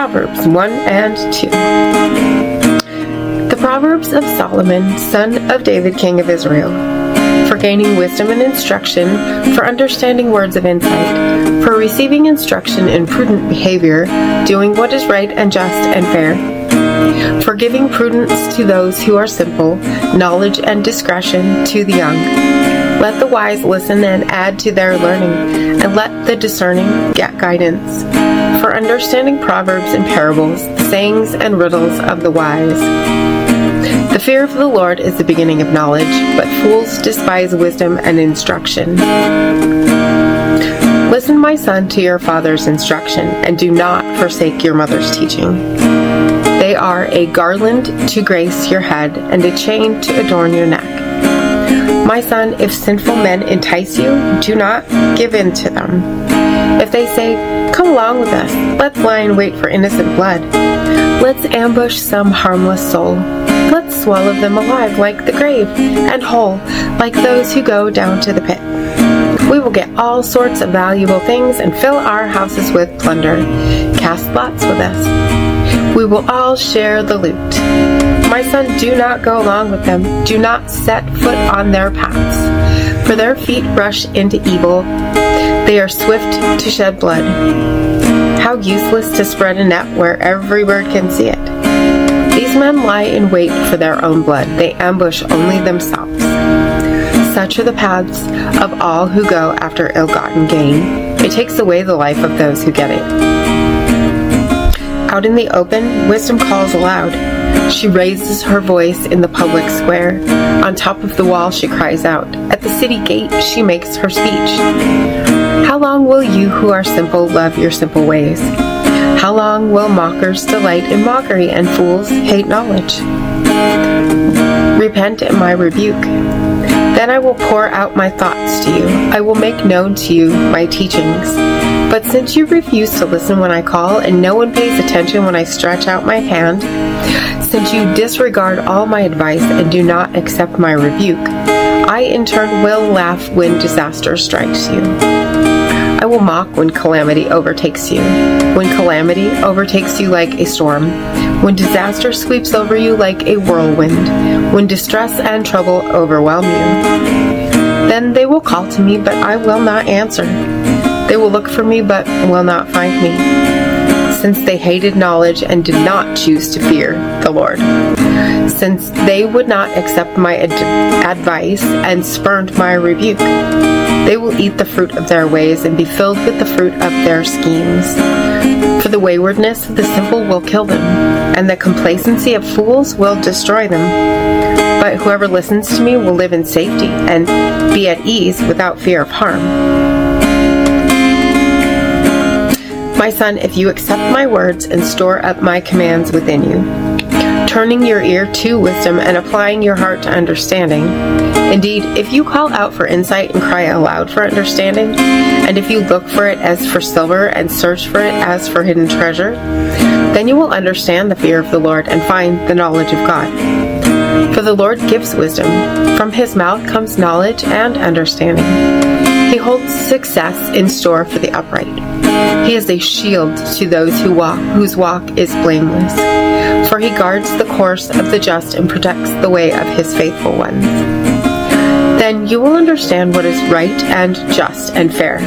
Proverbs 1 and 2. The Proverbs of Solomon, son of David, king of Israel, for gaining wisdom and instruction, for understanding words of insight, for receiving instruction in prudent behavior, doing what is right and just and fair, for giving prudence to those who are simple, knowledge and discretion to the young. Let the wise listen and add to their learning, and let the discerning get guidance. For understanding proverbs and parables, sayings and riddles of the wise. The fear of the Lord is the beginning of knowledge, but fools despise wisdom and instruction. Listen, my son, to your father's instruction, and do not forsake your mother's teaching. They are a garland to grace your head, and a chain to adorn your neck. My son, if sinful men entice you, do not give in to them. If they say, "Come along with us, let's lie in wait for innocent blood. Let's ambush some harmless soul. Let's swallow them alive like the grave, and whole like those who go down to the pit. We will get all sorts of valuable things and fill our houses with plunder. Cast lots with us. We will all share the loot. My son, do not go along with them. Do not set foot on their paths, for their feet rush into evil. They are swift to shed blood. How useless to spread a net where every bird can see it. These men lie in wait for their own blood. They ambush only themselves. Such are the paths of all who go after ill-gotten gain. It takes away the life of those who get it. Out in the open, wisdom calls aloud. She raises her voice in the public square. On top of the wall she cries out. At the city gate she makes her speech. How long will you who are simple love your simple ways? How long will mockers delight in mockery and fools hate knowledge? Repent at my rebuke. Then I will pour out my thoughts to you. I will make known to you my teachings. But since you refuse to listen when I call, and no one pays attention when I stretch out my hand, since you disregard all my advice and do not accept my rebuke, I in turn will laugh when disaster strikes you. I will mock when calamity overtakes you. When calamity overtakes you like a storm. When disaster sweeps over you like a whirlwind. When distress and trouble overwhelm you. Then they will call to me, but I will not answer. They will look for me, but will not find me, since they hated knowledge and did not choose to fear the Lord. Since they would not accept my advice and spurned my rebuke, they will eat the fruit of their ways and be filled with the fruit of their schemes. For the waywardness of the simple will kill them, and the complacency of fools will destroy them. But whoever listens to me will live in safety and be at ease without fear of harm. My son, if you accept my words and store up my commands within you, turning your ear to wisdom and applying your heart to understanding. Indeed, if you call out for insight and cry aloud for understanding, and if you look for it as for silver and search for it as for hidden treasure, then you will understand the fear of the Lord and find the knowledge of God. For the Lord gives wisdom. From his mouth comes knowledge and understanding. He holds success in store for the upright. He is a shield to those whose walk is blameless. For he guards the course of the just and protects the way of his faithful ones. Then you will understand what is right and just and fair,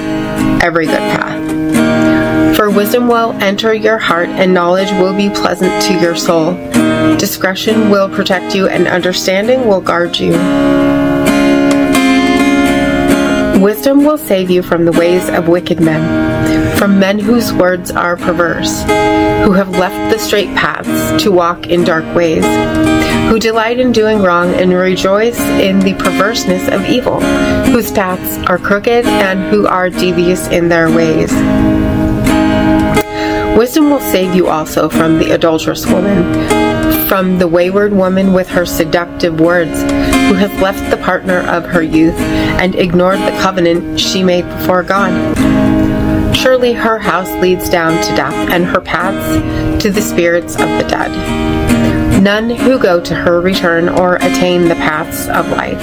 every good path. For wisdom will enter your heart, and knowledge will be pleasant to your soul. Discretion will protect you, and understanding will guard you. Wisdom will save you from the ways of wicked men, from men whose words are perverse, who have left the straight paths to walk in dark ways, who delight in doing wrong and rejoice in the perverseness of evil, whose paths are crooked and who are devious in their ways. Wisdom will save you also from the adulterous woman, from the wayward woman with her seductive words, who has left the partner of her youth and ignored the covenant she made before God. Surely her house leads down to death, and her paths to the spirits of the dead. None who go to her return or attain the paths of life.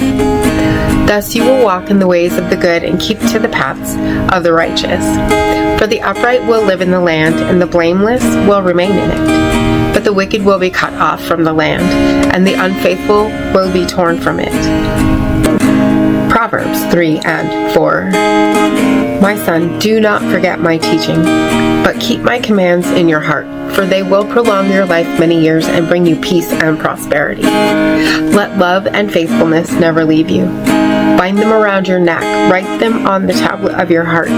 Thus you will walk in the ways of the good and keep to the paths of the righteous. For the upright will live in the land, and the blameless will remain in it. But the wicked will be cut off from the land, and the unfaithful will be torn from it. Proverbs 3 and 4. My son, do not forget my teaching, but keep my commands in your heart, for they will prolong your life many years and bring you peace and prosperity. Let love and faithfulness never leave you. Bind them around your neck, write them on the tablet of your heart.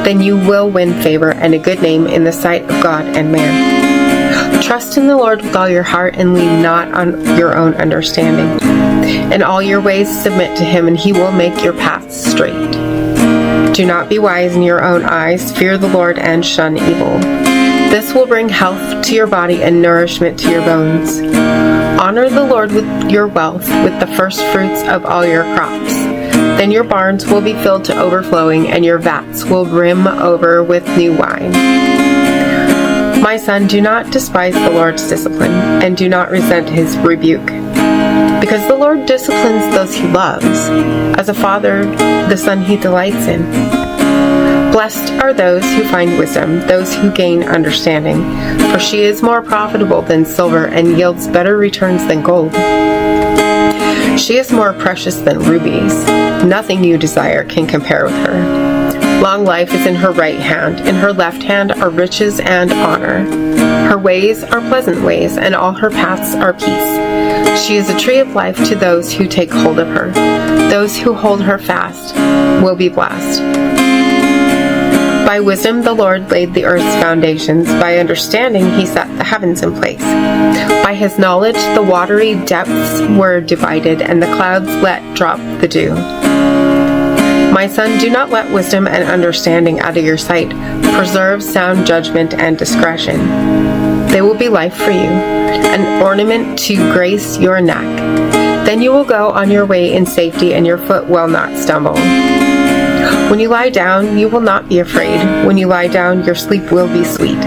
Then you will win favor and a good name in the sight of God and man. Trust in the Lord with all your heart and lean not on your own understanding. In all your ways submit to him, and he will make your paths straight. Do not be wise in your own eyes. Fear the Lord and shun evil. This will bring health to your body and nourishment to your bones. Honor the Lord with your wealth, with the first fruits of all your crops. Then your barns will be filled to overflowing, and your vats will brim over with new wine. My son, do not despise the Lord's discipline, and do not resent his rebuke. Because the Lord disciplines those he loves. As a father, the son he delights in. Blessed are those who find wisdom, those who gain understanding, for she is more profitable than silver and yields better returns than gold. She is more precious than rubies. Nothing you desire can compare with her. Long life is in her right hand. In her left hand are riches and honor. Her ways are pleasant ways, and all her paths are peace. She is a tree of life to those who take hold of her. Those who hold her fast will be blessed. By wisdom the Lord laid the earth's foundations. By understanding he set the heavens in place. By his knowledge the watery depths were divided, and the clouds let drop the dew. My son, do not let wisdom and understanding out of your sight. Preserve sound judgment and discretion. They will be life for you, an ornament to grace your neck. Then you will go on your way in safety, and your foot will not stumble. When you lie down, you will not be afraid. When you lie down, your sleep will be sweet.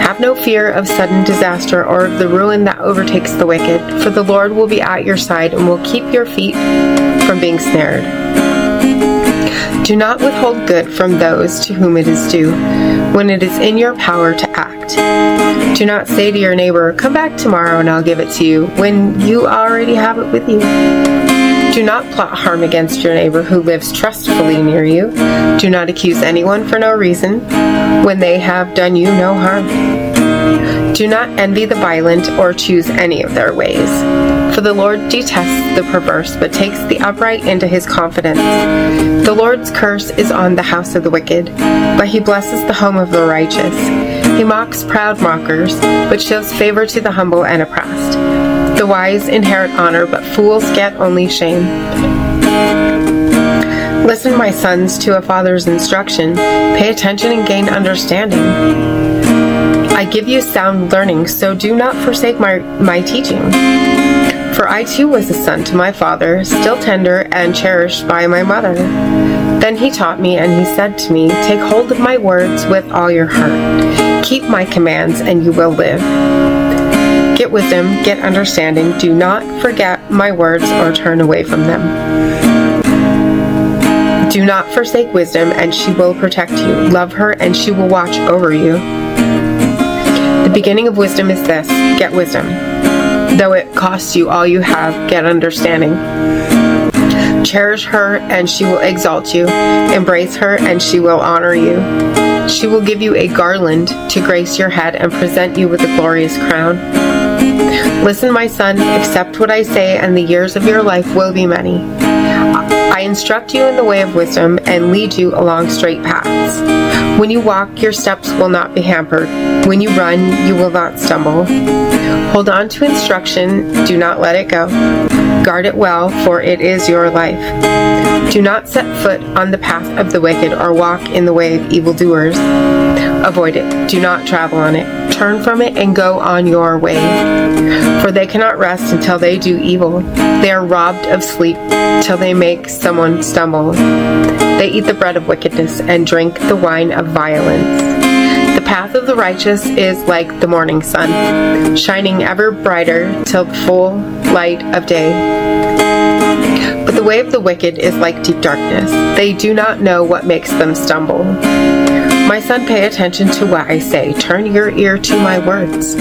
Have no fear of sudden disaster or of the ruin that overtakes the wicked, for the Lord will be at your side and will keep your feet from being snared. Do not withhold good from those to whom it is due, when it is in your power to act. Do not say to your neighbor, "Come back tomorrow and I'll give it to you," when you already have it with you. Do not plot harm against your neighbor who lives trustfully near you. Do not accuse anyone for no reason, when they have done you no harm. Do not envy the violent or choose any of their ways. For the Lord detests the perverse, but takes the upright into his confidence. The Lord's curse is on the house of the wicked, but he blesses the home of the righteous. He mocks proud mockers, but shows favor to the humble and oppressed. The wise inherit honor, but fools get only shame. Listen, my sons, to a father's instruction. Pay attention and gain understanding. I give you sound learning, so do not forsake my teaching. For I too was a son to my father, still tender and cherished by my mother. Then he taught me, and he said to me, "Take hold of my words with all your heart. Keep my commands, and you will live. Get wisdom, get understanding. Do not forget my words or turn away from them. Do not forsake wisdom, and she will protect you. Love her, and she will watch over you. The beginning of wisdom is this: get wisdom. Though it costs you all you have, get understanding. Cherish her, and she will exalt you. Embrace her, and she will honor you. She will give you a garland to grace your head and present you with a glorious crown. Listen, my son, accept what I say, and the years of your life will be many. I instruct you in the way of wisdom and lead you along straight paths. When you walk, your steps will not be hampered. When you run, you will not stumble. Hold on to instruction, do not let it go. Guard it well, for it is your life. Do not set foot on the path of the wicked or walk in the way of evildoers. Avoid it. Do not travel on it. Turn from it and go on your way. For they cannot rest until they do evil. They are robbed of sleep till they make someone stumble. They eat the bread of wickedness and drink the wine of violence. The path of the righteous is like the morning sun, shining ever brighter till the full light of day. But the way of the wicked is like deep darkness. They do not know what makes them stumble. My son, pay attention to what I say. Turn your ear to my words.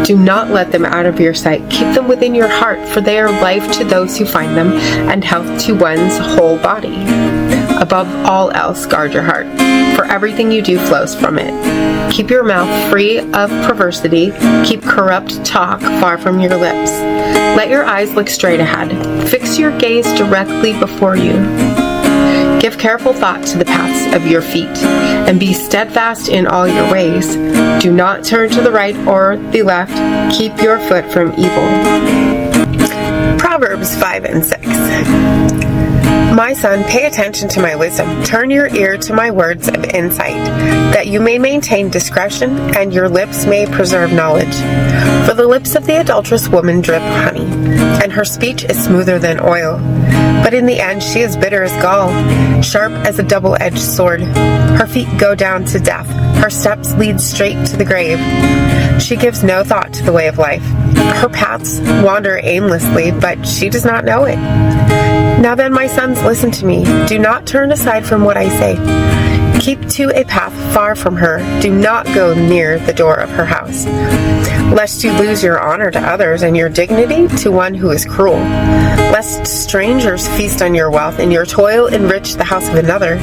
Do not let them out of your sight. Keep them within your heart, for they are life to those who find them, and health to one's whole body. Above all else, guard your heart, for everything you do flows from it. Keep your mouth free of perversity. Keep corrupt talk far from your lips. Let your eyes look straight ahead. Fix your gaze directly before you. Give careful thought to the paths of your feet, and be steadfast in all your ways. Do not turn to the right or the left. Keep your foot from evil. Proverbs 5 and 6. My son, pay attention to my wisdom. Turn your ear to my words of insight, that you may maintain discretion, and your lips may preserve knowledge. For the lips of the adulterous woman drip honey, and her speech is smoother than oil. But in the end she is bitter as gall, sharp as a double-edged sword. Her feet go down to death. Her steps lead straight to the grave. She gives no thought to the way of life. Her paths wander aimlessly, but she does not know it. Now then, my sons, listen to me. Do not turn aside from what I say. Keep to a path far from her. Do not go near the door of her house, lest you lose your honor to others and your dignity to one who is cruel, lest strangers feast on your wealth and your toil enrich the house of another.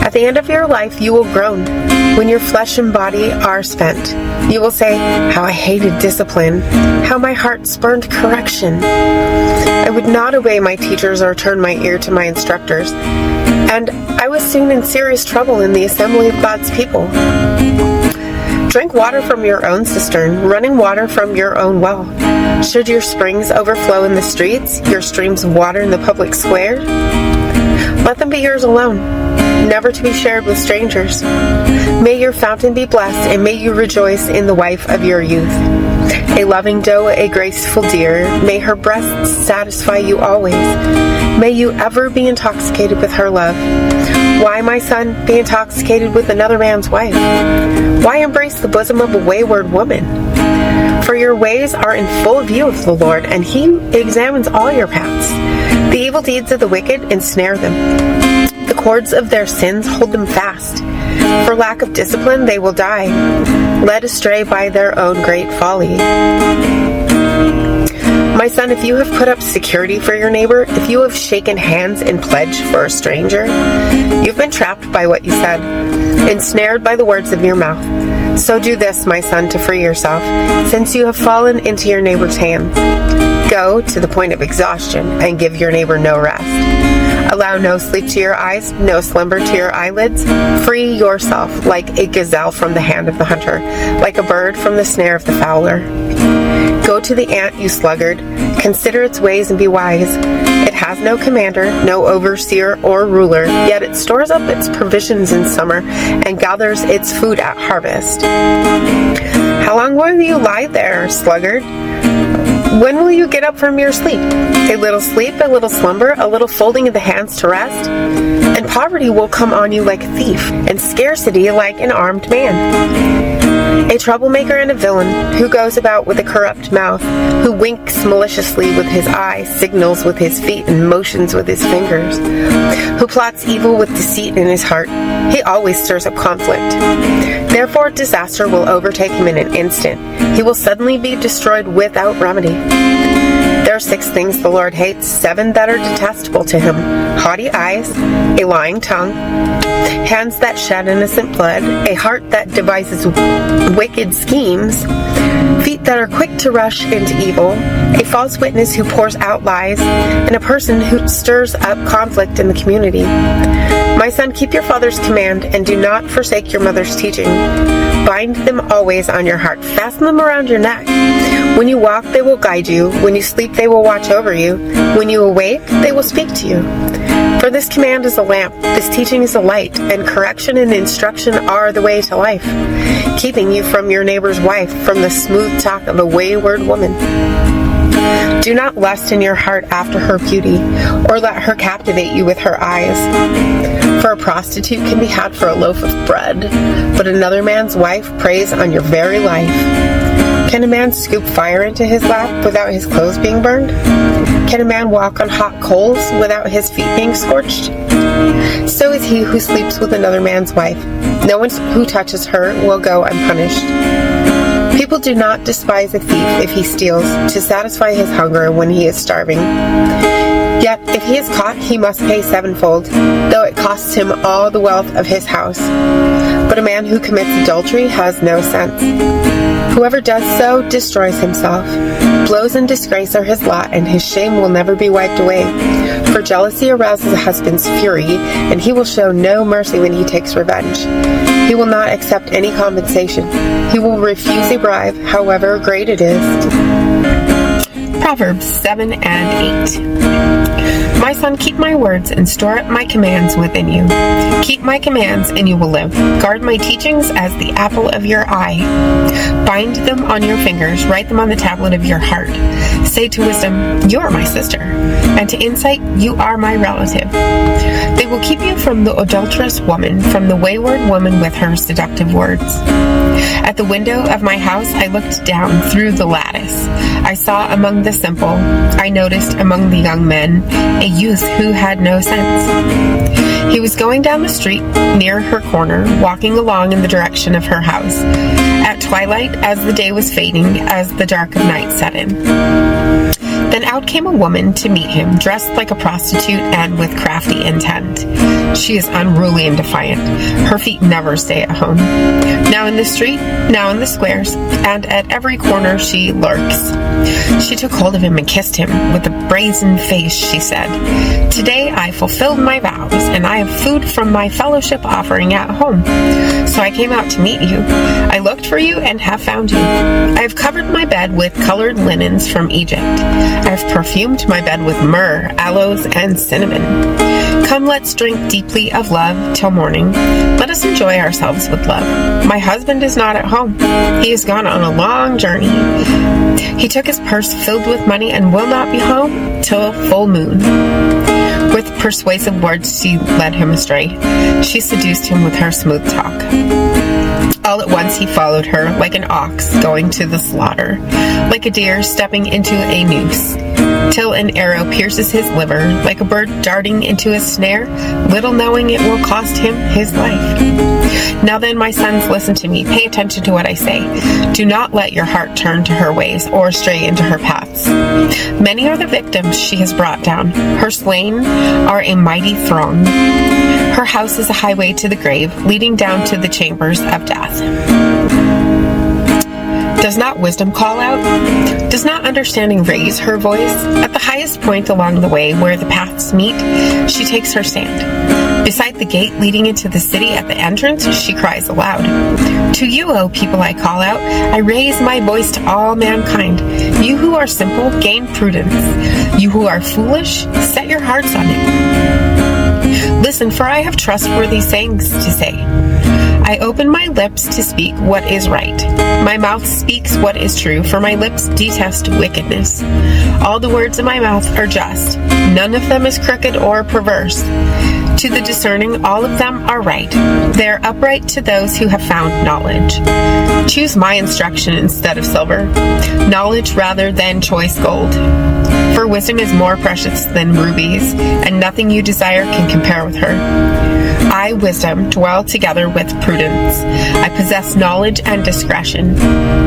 At the end of your life you will groan, when your flesh and body are spent. You will say, how I hated discipline, how my heart spurned correction. I would not obey my teachers or turn my ear to my instructors, and I was soon in serious trouble in the assembly of God's people. Drink water from your own cistern, running water from your own well. Should your springs overflow in the streets, your streams water in the public square? Let them be yours alone, never to be shared with strangers. May your fountain be blessed, and may you rejoice in the wife of your youth. A loving doe, a graceful deer, may her breasts satisfy you always. May you ever be intoxicated with her love. Why, my son, be intoxicated with another man's wife? Why embrace the bosom of a wayward woman? For your ways are in full view of the Lord, and he examines all your paths. The evil deeds of the wicked ensnare them. The cords of their sins hold them fast. For lack of discipline they will die, led astray by their own great folly. My son, if you have put up security for your neighbor, if you have shaken hands in pledge for a stranger, you've been trapped by what you said, ensnared by the words of your mouth. So do this, my son, to free yourself, since you have fallen into your neighbor's hand. Go to the point of exhaustion and give your neighbor no rest. Allow no sleep to your eyes, no slumber to your eyelids. Free yourself like a gazelle from the hand of the hunter, like a bird from the snare of the fowler. Go to the ant, you sluggard. Consider its ways and be wise. It has no commander, no overseer or ruler, yet it stores up its provisions in summer and gathers its food at harvest. How long will you lie there, sluggard? When will you get up from your sleep? A little sleep, a little slumber, a little folding of the hands to rest, and poverty will come on you like a thief, and scarcity like an armed man. A troublemaker and a villain, who goes about with a corrupt mouth, who winks maliciously with his eye, signals with his feet, and motions with his fingers, who plots evil with deceit in his heart. He always stirs up conflict. Therefore disaster will overtake him in an instant. He will suddenly be destroyed without remedy. There are 6 things the Lord hates, 7 that are detestable to him: haughty eyes, a lying tongue, hands that shed innocent blood, a heart that devises wicked schemes, feet that are quick to rush into evil, a false witness who pours out lies, and a person who stirs up conflict in the community. My son, keep your father's command, and do not forsake your mother's teaching. Bind them always on your heart. Fasten them around your neck. When you walk, they will guide you. When you sleep, they will watch over you. When you awake, they will speak to you. For this command is a lamp, this teaching is a light, and correction and instruction are the way to life, keeping you from your neighbor's wife, from the smooth talk of a wayward woman. Do not lust in your heart after her beauty, or let her captivate you with her eyes. For a prostitute can be had for a loaf of bread, but another man's wife preys on your very life. Can a man scoop fire into his lap without his clothes being burned? Can a man walk on hot coals without his feet being scorched? So is he who sleeps with another man's wife. No one who touches her will go unpunished. People do not despise a thief if he steals to satisfy his hunger when he is starving. Yet if he is caught, he must pay sevenfold, though it costs him all the wealth of his house. But a man who commits adultery has no sense. Whoever does so destroys himself. Blows and disgrace are his lot, and his shame will never be wiped away. For jealousy arouses a husband's fury, and he will show no mercy when he takes revenge. He will not accept any compensation. He will refuse a bribe, however great it is. Proverbs 7 and 8. My son, keep my words and store up my commands within you. Keep my commands and you will live. Guard my teachings as the apple of your eye. Bind them on your fingers, write them on the tablet of your heart. Say to wisdom, you are my sister, and to insight, you are my relative. They will keep you from the adulterous woman, from the wayward woman with her seductive words. At the window of my house I looked down through the lattice. I saw among the simple, I noticed among the young men, a youth who had no sense. He was going down the street near her corner, walking along in the direction of her house. At twilight, as the day was fading, as the dark of night set in. Then out came a woman to meet him, dressed like a prostitute and with crafty intent. She is unruly and defiant. Her feet never stay at home. Now in the street, now in the squares, and at every corner she lurks. She took hold of him and kissed him. With a brazen face she said, "Today I fulfilled my vows, and I have food from my fellowship offering at home. So I came out to meet you. I looked for you and have found you. I have covered my bed with colored linens from Egypt. I have perfumed my bed with myrrh, aloes, and cinnamon. Come, let's drink deeply of love till morning. Let us enjoy ourselves with love. My husband is not at home. He has gone on a long journey. He took his purse filled with money and will not be home till full moon." With persuasive words she led him astray. She seduced him with her smooth talk. All at once he followed her, like an ox going to the slaughter, like a deer stepping into a noose, till an arrow pierces his liver, like a bird darting into a snare, little knowing it will cost him his life. Now then, my sons, listen to me. Pay attention to what I say. Do not let your heart turn to her ways or stray into her paths. Many are the victims she has brought down. Her slain are a mighty throng. Her house is a highway to the grave, leading down to the chambers of death. Does not wisdom call out? Does not understanding raise her voice? At the highest point along the way where the paths meet, she takes her stand. Beside the gate leading into the city at the entrance, she cries aloud. To you, O people, I call out. I raise my voice to all mankind. You who are simple, gain prudence. You who are foolish, set your hearts on it. Listen, for I have trustworthy sayings to say. I open my lips to speak what is right. My mouth speaks what is true, for my lips detest wickedness. All the words of my mouth are just. None of them is crooked or perverse. To the discerning, all of them are right. They are upright to those who have found knowledge. Choose my instruction instead of silver, knowledge rather than choice gold. For wisdom is more precious than rubies, and nothing you desire can compare with her. I, wisdom, dwell together with prudence. I possess knowledge and discretion.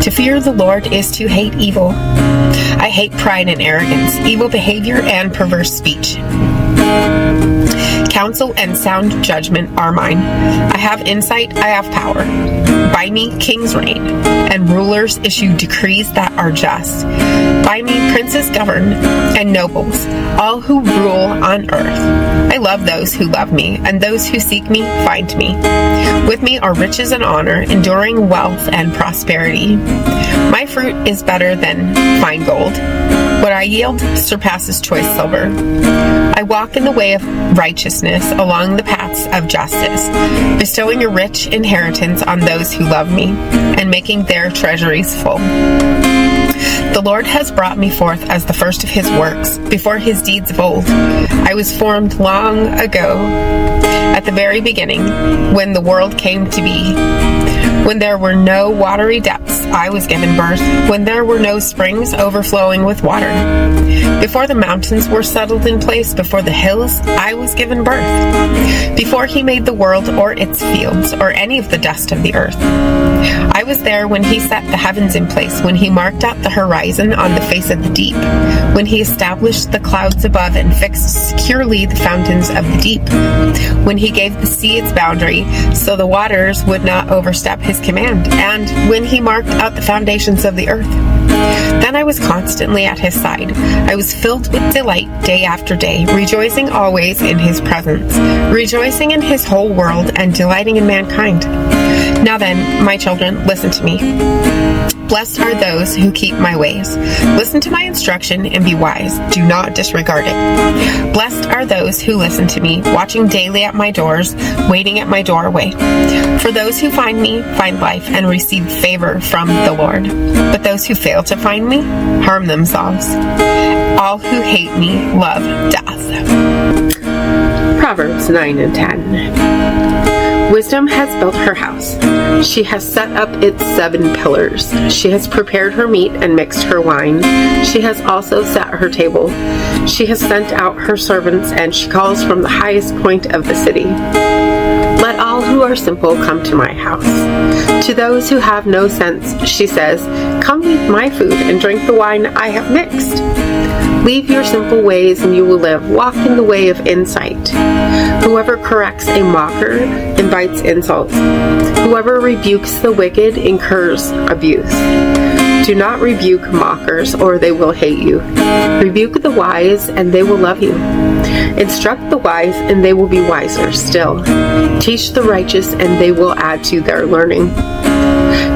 To fear the Lord is to hate evil. I hate pride and arrogance, evil behavior and perverse speech. Counsel and sound judgment are mine. I have insight, I have power. By me kings reign, and rulers issue decrees that are just. By me princes govern, and nobles, all who rule on earth. I love those who love me, and those who seek me find me. With me are riches and honor, enduring wealth and prosperity. My fruit is better than fine gold. What I yield surpasses choice silver. I walk in the way of righteousness along the paths of justice, bestowing a rich inheritance on those who love me, and making their treasuries full. The Lord has brought me forth as the first of his works, before his deeds of old. I was formed long ago, at the very beginning, when the world came to be. When there were no watery depths, I was given birth. When there were no springs overflowing with water. Before the mountains were settled in place, before the hills, I was given birth. Before he made the world or its fields, or any of the dust of the earth. I was there when he set the heavens in place, when he marked out the horizon on the face of the deep, when he established the clouds above and fixed securely the fountains of the deep, when he gave the sea its boundary, so the waters would not overstep his command, and when he marked out the foundations of the earth. Then I was constantly at his side. I was filled with delight day after day, rejoicing always in his presence, rejoicing in his whole world, and delighting in mankind. Now then, my children, listen to me. Blessed are those who keep my ways. Listen to my instruction and be wise. Do not disregard it. Blessed are those who listen to me, watching daily at my doors, waiting at my doorway. For those who find me find life and receive favor from the Lord. But those who fail to find me harm themselves. All who hate me love death. Proverbs 9 and 10. Wisdom has built her house. She has set up its 7 pillars. She has prepared her meat and mixed her wine. She has also set her table. She has sent out her servants, and she calls from the highest point of the city. Let all who are simple come to my house. To those who have no sense, she says, come eat my food and drink the wine I have mixed. Leave your simple ways and you will live. Walk in the way of insight. Whoever corrects a mocker invites insults. Whoever rebukes the wicked incurs abuse. Do not rebuke mockers, or they will hate you. Rebuke the wise, and they will love you. Instruct the wise, and they will be wiser still. Teach the righteous, and they will add to their learning.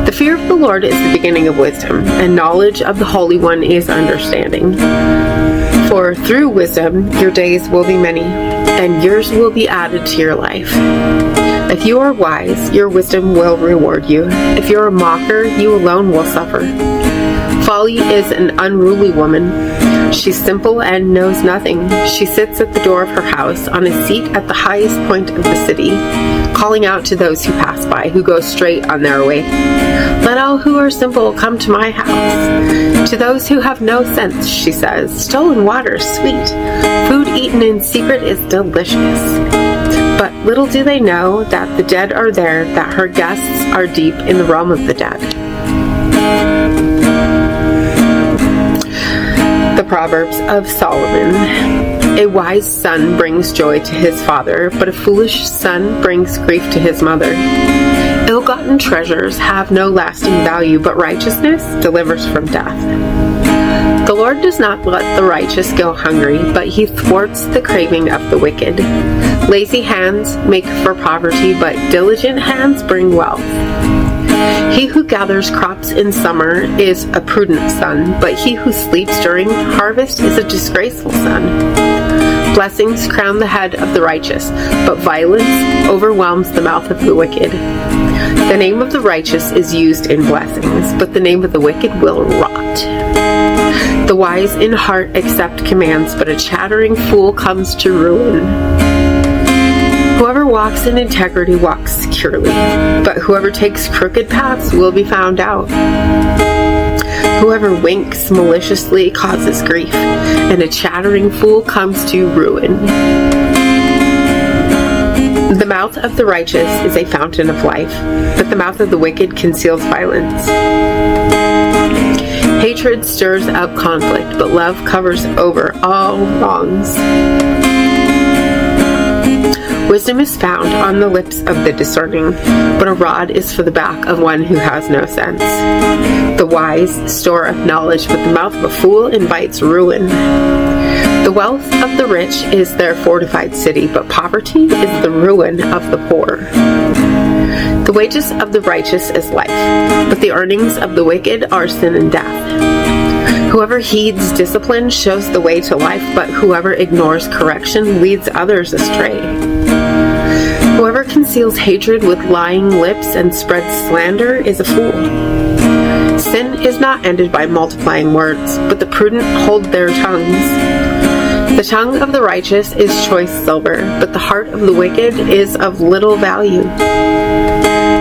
The fear of the Lord is the beginning of wisdom, and knowledge of the Holy One is understanding. For through wisdom your days will be many, and years will be added to your life. If you are wise, your wisdom will reward you. If you are a mocker, you alone will suffer. Folly is an unruly woman. She's simple and knows nothing. She sits at the door of her house, on a seat at the highest point of the city, calling out to those who pass by, who go straight on their way. Let all who are simple come to my house. To those who have no sense, she says, stolen water is sweet. Food eaten in secret is delicious. But little do they know that the dead are there, that her guests are deep in the realm of the dead. The Proverbs of Solomon. A wise son brings joy to his father, but a foolish son brings grief to his mother. Ill-gotten treasures have no lasting value, but righteousness delivers from death. The Lord does not let the righteous go hungry, but he thwarts the craving of the wicked. Lazy hands make for poverty, but diligent hands bring wealth. He who gathers crops in summer is a prudent son, but he who sleeps during harvest is a disgraceful son. Blessings crown the head of the righteous, but violence overwhelms the mouth of the wicked. The name of the righteous is used in blessings, but the name of the wicked will rot. The wise in heart accept commands, but a chattering fool comes to ruin. Whoever walks in integrity walks securely, but whoever takes crooked paths will be found out. Whoever winks maliciously causes grief, and a chattering fool comes to ruin. The mouth of the righteous is a fountain of life, but the mouth of the wicked conceals violence. Hatred stirs up conflict, but love covers over all wrongs. Wisdom is found on the lips of the discerning, but a rod is for the back of one who has no sense. The wise store up knowledge, but the mouth of a fool invites ruin. The wealth of the rich is their fortified city, but poverty is the ruin of the poor. The wages of the righteous is life, but the earnings of the wicked are sin and death. Whoever heeds discipline shows the way to life, but whoever ignores correction leads others astray. Whoever conceals hatred with lying lips and spreads slander is a fool. Sin is not ended by multiplying words, but the prudent hold their tongues. The tongue of the righteous is choice silver, but the heart of the wicked is of little value.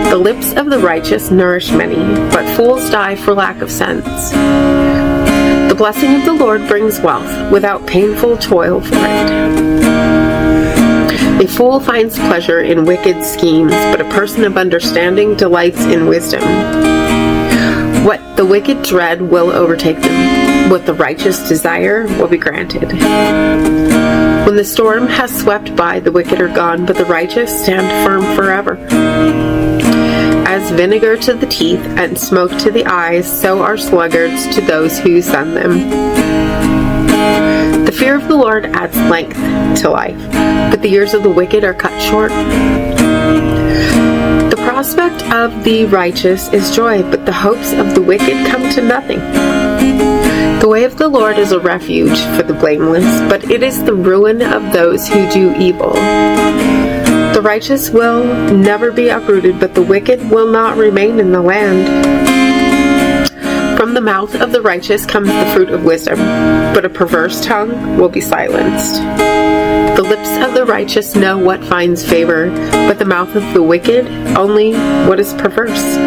The lips of the righteous nourish many, but fools die for lack of sense. The blessing of the Lord brings wealth, without painful toil for it. A fool finds pleasure in wicked schemes, but a person of understanding delights in wisdom. What the wicked dread will overtake them. What the righteous desire will be granted. When the storm has swept by, the wicked are gone, but the righteous stand firm forever. As vinegar to the teeth and smoke to the eyes, so are sluggards to those who sun them. The fear of the Lord adds length to life, but the years of the wicked are cut short. The prospect of the righteous is joy, but the hopes of the wicked come to nothing. The way of the Lord is a refuge for the blameless, but it is the ruin of those who do evil. The righteous will never be uprooted, but the wicked will not remain in the land. From the mouth of the righteous comes the fruit of wisdom, but a perverse tongue will be silenced. The lips of the righteous know what finds favor, but the mouth of the wicked only what is perverse.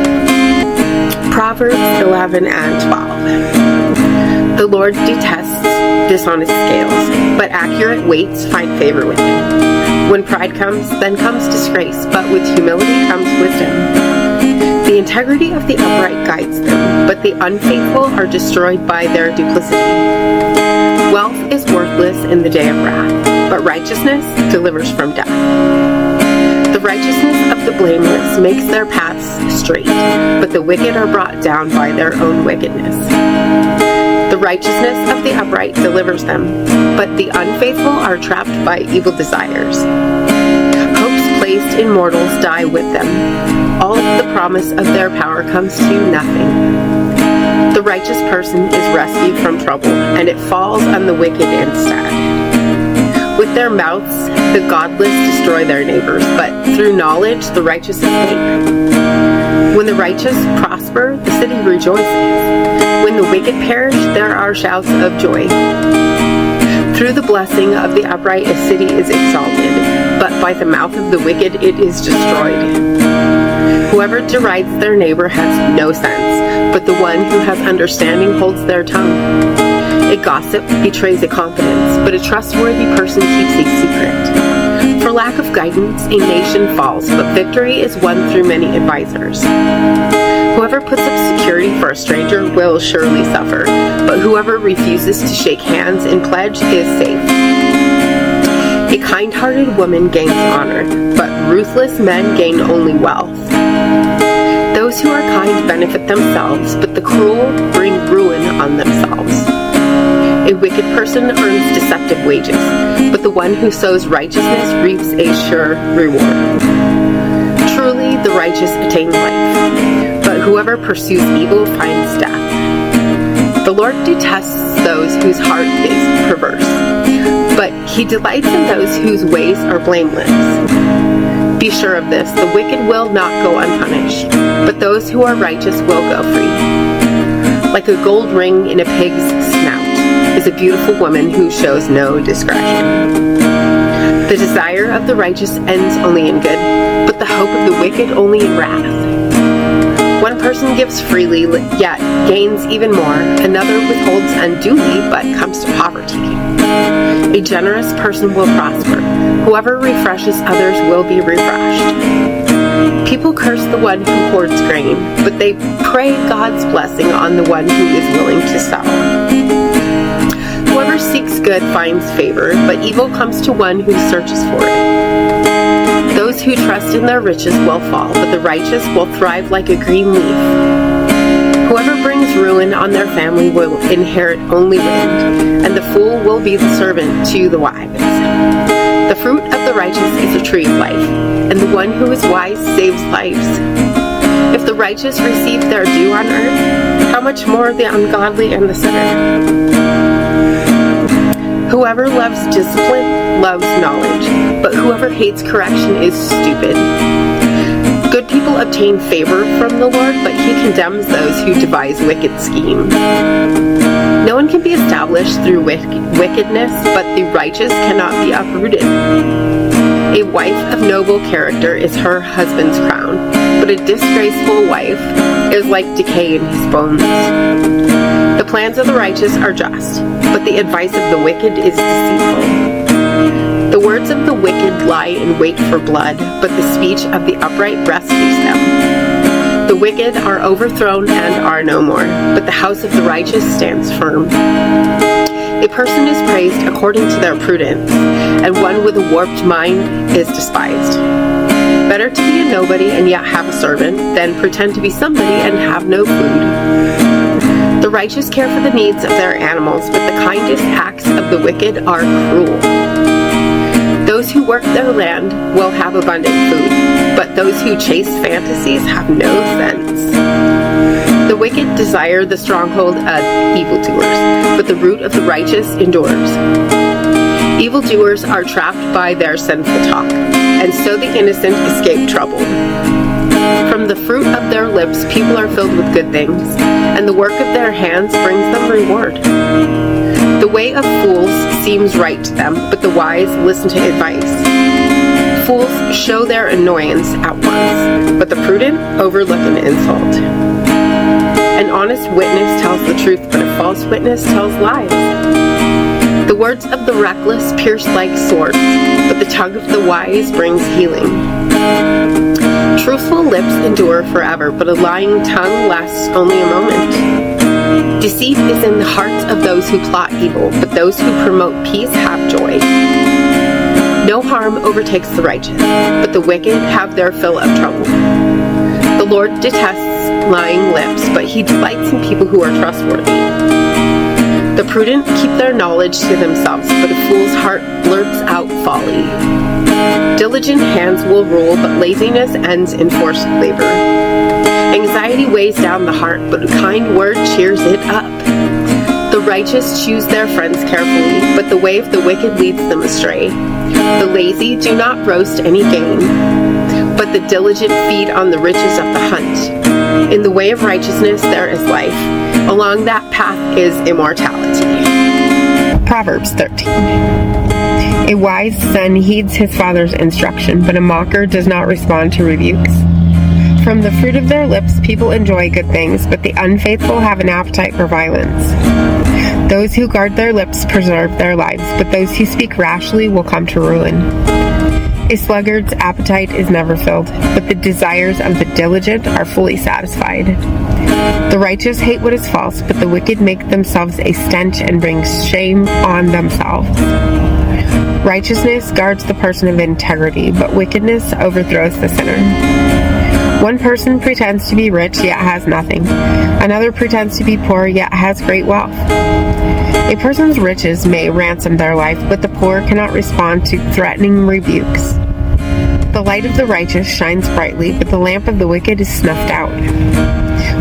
Proverbs 11 and 12. The Lord detests dishonest scales, but accurate weights find favor with him. When pride comes, then comes disgrace, but with humility comes wisdom. The integrity of the upright guides them, but the unfaithful are destroyed by their duplicity. Wealth is worthless in the day of wrath, but righteousness delivers from death. The righteousness of the blameless makes their paths straight, but the wicked are brought down by their own wickedness. The righteousness of the upright delivers them, but the unfaithful are trapped by evil desires. Hopes placed in mortals die with them. All the promise of their power comes to nothing. The righteous person is rescued from trouble, and it falls on the wicked instead. With their mouths, the godless destroy their neighbors, but through knowledge, the righteous escape. When the righteous prosper, the city rejoices. When the wicked perish, there are shouts of joy. Through the blessing of the upright, a city is exalted, but by the mouth of the wicked, it is destroyed. Whoever derides their neighbor has no sense, but the one who has understanding holds their tongue. A gossip betrays a confidence, but a trustworthy person keeps a secret. For lack of guidance, a nation falls, but victory is won through many advisors. Whoever puts up security for a stranger will surely suffer, but whoever refuses to shake hands in pledge is safe. A kind-hearted woman gains honor, but ruthless men gain only wealth. Those who are kind benefit themselves, but the cruel bring ruin on themselves. A wicked person earns deceptive wages, but the one who sows righteousness reaps a sure reward. Truly, the righteous attain life, but whoever pursues evil finds death. The Lord detests those whose heart is perverse, but he delights in those whose ways are blameless. Be sure of this, the wicked will not go unpunished, but those who are righteous will go free. Like a gold ring in a pig's snout is a beautiful woman who shows no discretion. The desire of the righteous ends only in good, but the hope of the wicked only in wrath. One person gives freely, yet gains even more. Another withholds unduly, but comes to poverty. A generous person will prosper. Whoever refreshes others will be refreshed. People curse the one who hoards grain, but they pray God's blessing on the one who is willing to sow. Whoever seeks good finds favor, but evil comes to one who searches for it. Those who trust in their riches will fall, but the righteous will thrive like a green leaf. Whoever brings ruin on their family will inherit only wind, and the fool will be the servant to the wise. The fruit of the righteous is a tree of life, and the one who is wise saves lives. If the righteous receive their due on earth, how much more the ungodly and the sinner? Whoever loves discipline loves knowledge, but whoever hates correction is stupid. Good people people obtain favor from the Lord, but he condemns those who devise wicked schemes. No one can be established through wickedness, but the righteous cannot be uprooted. A wife of noble character is her husband's crown, but a disgraceful wife is like decay in his bones. The plans of the righteous are just, but the advice of the wicked is deceitful. The words of the wicked lie in wait for blood, but the speech of the upright rescues them. The wicked are overthrown and are no more, but the house of the righteous stands firm. A person is praised according to their prudence, and one with a warped mind is despised. Better to be a nobody and yet have a servant than pretend to be somebody and have no food. The righteous care for the needs of their animals, but the kindest acts of the wicked are cruel. Those who work their land will have abundant food, but those who chase fantasies have no sense. The wicked desire the stronghold of evildoers, but the root of the righteous endures. Evildoers are trapped by their sinful talk, and so the innocent escape trouble. From the fruit of their lips people are filled with good things, and the work of their hands brings them reward. The way of fools seems right to them, but the wise listen to advice. Fools show their annoyance at once, but the prudent overlook an insult. An honest witness tells the truth, but a false witness tells lies. The words of the reckless pierce like swords, but the tongue of the wise brings healing. Truthful lips endure forever, but a lying tongue lasts only a moment. Deceit is in the hearts of those who plot evil, but those who promote peace have joy. No harm overtakes the righteous, but the wicked have their fill of trouble. The Lord detests lying lips, but he delights in people who are trustworthy. The prudent keep their knowledge to themselves, but a fool's heart blurts out folly. Diligent hands will rule, but laziness ends in forced labor. Anxiety weighs down the heart, but a kind word cheers it up. The righteous choose their friends carefully, but the way of the wicked leads them astray. The lazy do not roast any game, but the diligent feed on the riches of the hunt. In the way of righteousness there is life. Along that path is immortality. Proverbs 13. A wise son heeds his father's instruction, but a mocker does not respond to rebukes. From the fruit of their lips people enjoy good things, but the unfaithful have an appetite for violence. Those who guard their lips preserve their lives, but those who speak rashly will come to ruin. A sluggard's appetite is never filled, but the desires of the diligent are fully satisfied. The righteous hate what is false, but the wicked make themselves a stench and bring shame on themselves. Righteousness guards the person of integrity, but wickedness overthrows the sinner. One person pretends to be rich, yet has nothing. Another pretends to be poor, yet has great wealth. A person's riches may ransom their life, but the poor cannot respond to threatening rebukes. The light of the righteous shines brightly, but the lamp of the wicked is snuffed out.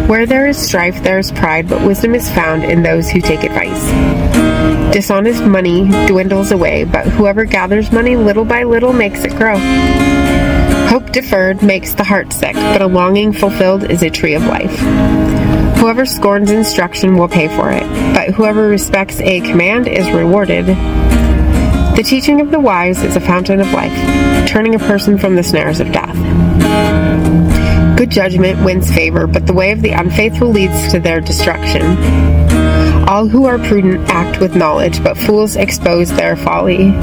Where there is strife, there is pride, but wisdom is found in those who take advice. Dishonest money dwindles away, but whoever gathers money little by little makes it grow. Hope deferred makes the heart sick, but a longing fulfilled is a tree of life. Whoever scorns instruction will pay for it, but whoever respects a command is rewarded. The teaching of the wise is a fountain of life, turning a person from the snares of death. Good judgment wins favor, but the way of the unfaithful leads to their destruction. All who are prudent act with knowledge, but fools expose their folly.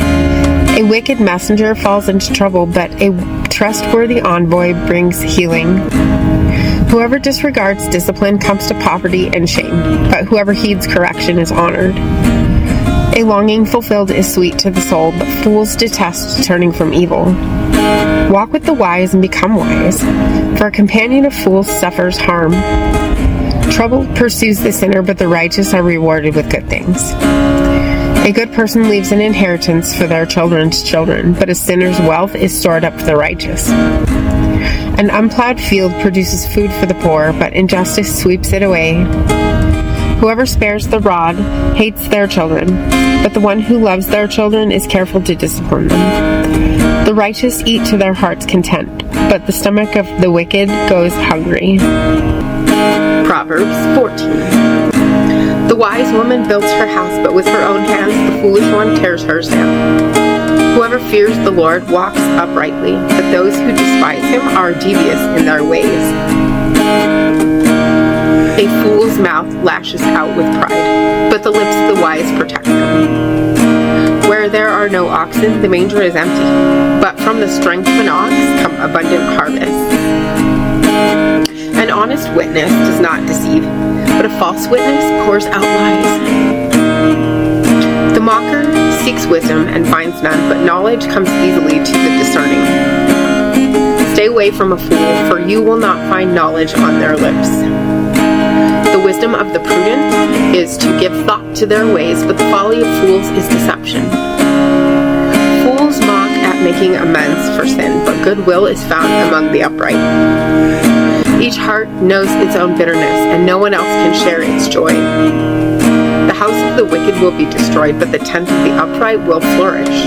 A wicked messenger falls into trouble, but a trustworthy envoy brings healing. Whoever disregards discipline comes to poverty and shame, but whoever heeds correction is honored. A longing fulfilled is sweet to the soul, but fools detest turning from evil. Walk with the wise and become wise, for a companion of fools suffers harm. Trouble pursues the sinner, but the righteous are rewarded with good things. A good person leaves an inheritance for their children's children, but a sinner's wealth is stored up for the righteous. An unplowed field produces food for the poor, but injustice sweeps it away. Whoever spares the rod hates their children, but the one who loves their children is careful to discipline them. The righteous eat to their heart's content, but the stomach of the wicked goes hungry. Proverbs 14. The wise woman builds her house, but with her own hands the foolish one tears hers down. Whoever fears the Lord walks uprightly, but those who despise him are devious in their ways. A fool's mouth lashes out with pride, but the lips of the wise protect them. Where there are no oxen, the manger is empty, but from the strength of an ox come abundant harvests. An honest witness does not deceive, but a false witness pours out lies. The mocker seeks wisdom and finds none, but knowledge comes easily to the discerning. Stay away from a fool, for you will not find knowledge on their lips. The wisdom of the prudent is to give thought to their ways, but the folly of fools is deception. Fools mock at making amends for sin, but goodwill is found among the upright. Each heart knows its own bitterness, and no one else can share its joy. The house of the wicked will be destroyed, but the tent of the upright will flourish.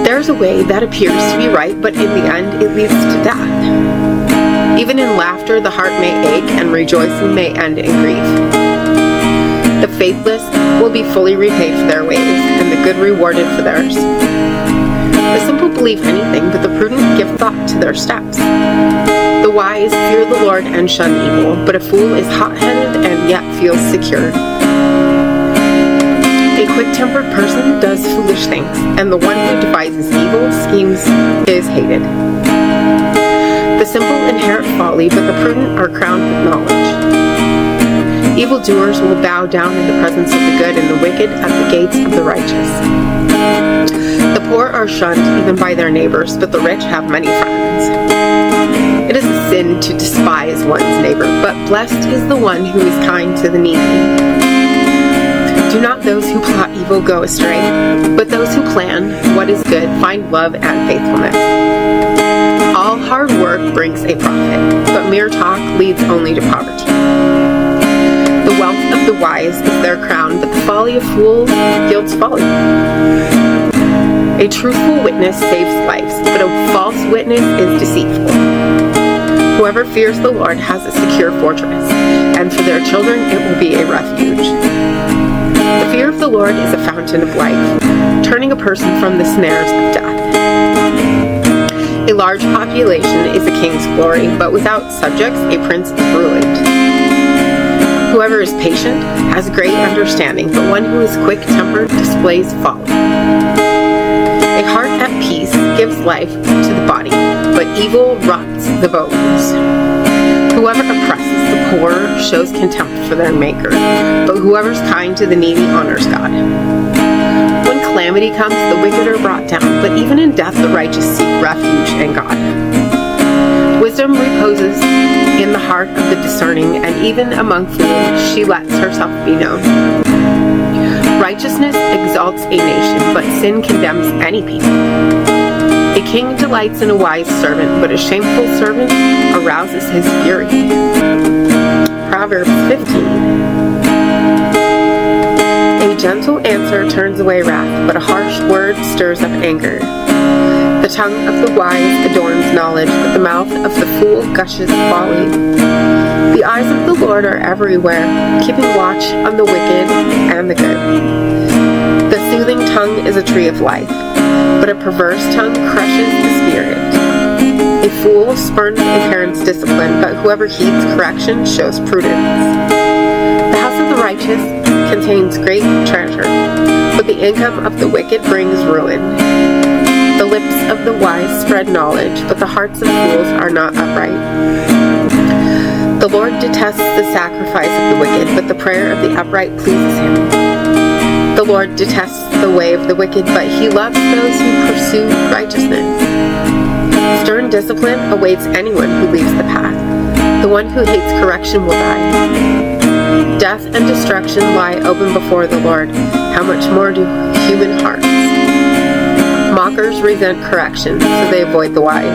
There is a way that appears to be right, but in the end it leads to death. Even in laughter the heart may ache, and rejoicing may end in grief. The faithless will be fully repaid for their ways, and the good rewarded for theirs. The simple believe anything, but the prudent give thought to their steps. The wise fear the Lord and shun evil, but a fool is hot-headed and yet feels secure. A quick-tempered person does foolish things, and the one who devises evil schemes is hated. The simple inherit folly, but the prudent are crowned with knowledge. Evildoers will bow down in the presence of the good, and the wicked at the gates of the righteous. The poor are shunned even by their neighbors, but the rich have many friends. It is a sin to despise one's neighbor, but blessed is the one who is kind to the needy. Do not those who plot evil go astray, but those who plan what is good find love and faithfulness. All hard work brings a profit, but mere talk leads only to poverty. The wealth of the wise is their crown, but the folly of fools yields folly. A truthful witness saves lives, but a false witness is deceitful. Whoever fears the Lord has a secure fortress, and for their children it will be a refuge. The fear of the Lord is a fountain of life, turning a person from the snares of death. A large population is a king's glory, but without subjects a prince is ruined. Whoever is patient has great understanding, but one who is quick-tempered displays folly. A heart at peace gives life to the body, but evil rots the bones. Whoever oppresses the poor shows contempt for their maker, but whoever's kind to the needy honors God. When calamity comes, the wicked are brought down, but even in death the righteous seek refuge in God. Wisdom reposes in the heart of the discerning, and even among fools she lets herself be known. Righteousness exalts a nation, but sin condemns any people. A king delights in a wise servant, but a shameful servant arouses his fury. Proverbs 15. A gentle answer turns away wrath, but a harsh word stirs up anger. The tongue of the wise adorns knowledge, but the mouth of the fool gushes folly. The eyes of the Lord are everywhere, keeping watch on the wicked and the good. The soothing tongue is a tree of life, but a perverse tongue crushes the spirit. A fool spurns a parent's discipline, but whoever heeds correction shows prudence. The house of the righteous contains great treasure, but the income of the wicked brings ruin. The lips of the wise spread knowledge, but the hearts of fools are not upright. The Lord detests the sacrifice of the wicked, but the prayer of the upright pleases him. The Lord detests the way of the wicked, but he loves those who pursue righteousness. Stern discipline awaits anyone who leaves the path. The one who hates correction will die. Death and destruction lie open before the Lord. How much more do human hearts? Mockers resent correction, so they avoid the wise.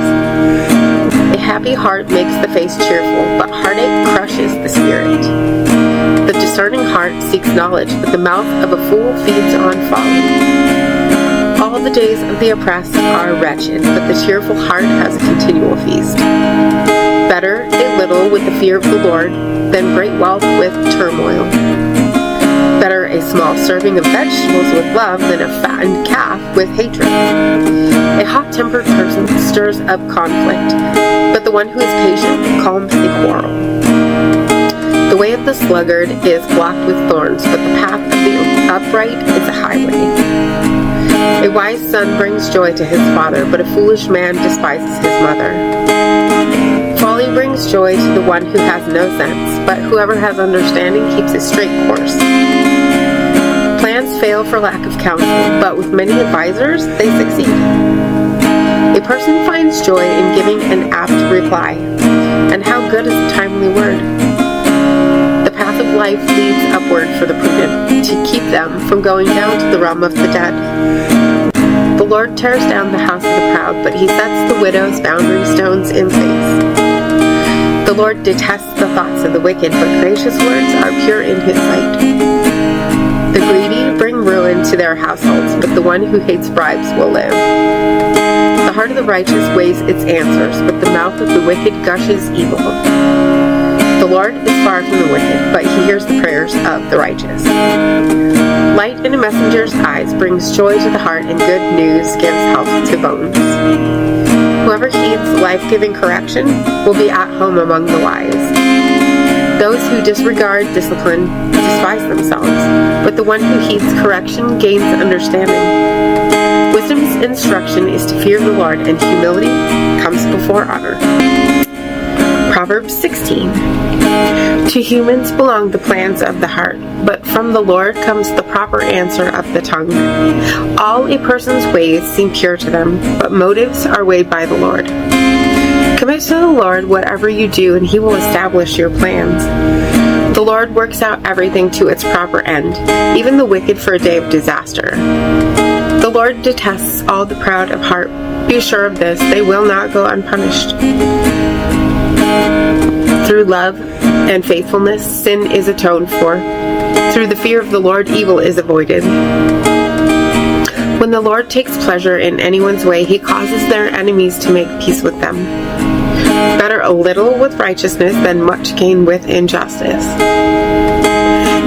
A happy heart makes the face cheerful, but heartache crushes the spirit. The discerning heart seeks knowledge, but the mouth of a fool feeds on folly. All the days of the oppressed are wretched, but the cheerful heart has a continual feast. Better a little with the fear of the Lord than great wealth with turmoil. Better a small serving of vegetables with love than a fattened calf with hatred. A hot-tempered person stirs up conflict, but the one who is patient calms a quarrel. The way of the sluggard is blocked with thorns, but the path of the upright is a highway. A wise son brings joy to his father, but a foolish man despises his mother. Folly brings joy to the one who has no sense, but whoever has understanding keeps a straight course. Plans fail for lack of counsel, but with many advisors, they succeed. A person finds joy in giving an apt reply, and how good is a timely word. The path of life leads upward for the prudent, to keep them from going down to the realm of the dead. The Lord tears down the house of the proud, but he sets the widow's boundary stones in place. The Lord detests the thoughts of the wicked, but gracious words are pure in his sight. The greedy bring ruin to their households, but the one who hates bribes will live. The heart of the righteous weighs its answers, but the mouth of the wicked gushes evil. The Lord is far from the wicked, but he hears the prayers of the righteous. Light in a messenger's eyes brings joy to the heart, and good news gives health to bones. Whoever heeds life-giving correction will be at home among the wise. Those who disregard discipline despise themselves, but the one who heeds correction gains understanding. Wisdom's instruction is to fear the Lord, and humility comes before honor. Proverbs 16. To humans belong the plans of the heart, but from the Lord comes the proper answer of the tongue. All a person's ways seem pure to them, but motives are weighed by the Lord. Commit to the Lord whatever you do, and he will establish your plans. The Lord works out everything to its proper end, even the wicked for a day of disaster. The Lord detests all the proud of heart. Be sure of this, they will not go unpunished. Through love and faithfulness, sin is atoned for. Through the fear of the Lord, evil is avoided. When the Lord takes pleasure in anyone's way, he causes their enemies to make peace with them. Better a little with righteousness than much gain with injustice.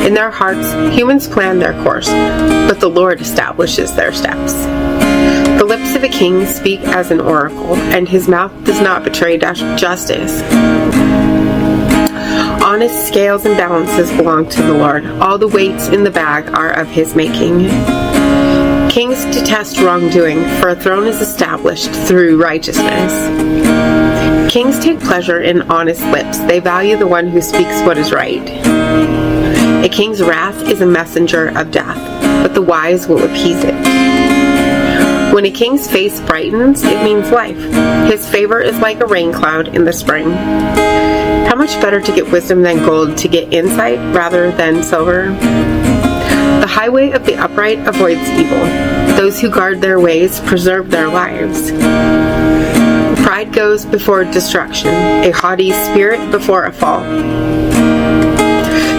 In their hearts, humans plan their course, but the Lord establishes their steps. The lips of a king speak as an oracle, and his mouth does not betray justice. Honest scales and balances belong to the Lord. All the weights in the bag are of his making. Kings detest wrongdoing, for a throne is established through righteousness. Kings take pleasure in honest lips. They value the one who speaks what is right. A king's wrath is a messenger of death, but the wise will appease it. When a king's face brightens, it means life. His favor is like a rain cloud in the spring. How much better to get wisdom than gold, to get insight rather than silver? The highway of the upright avoids evil. Those who guard their ways preserve their lives. Pride goes before destruction, a haughty spirit before a fall.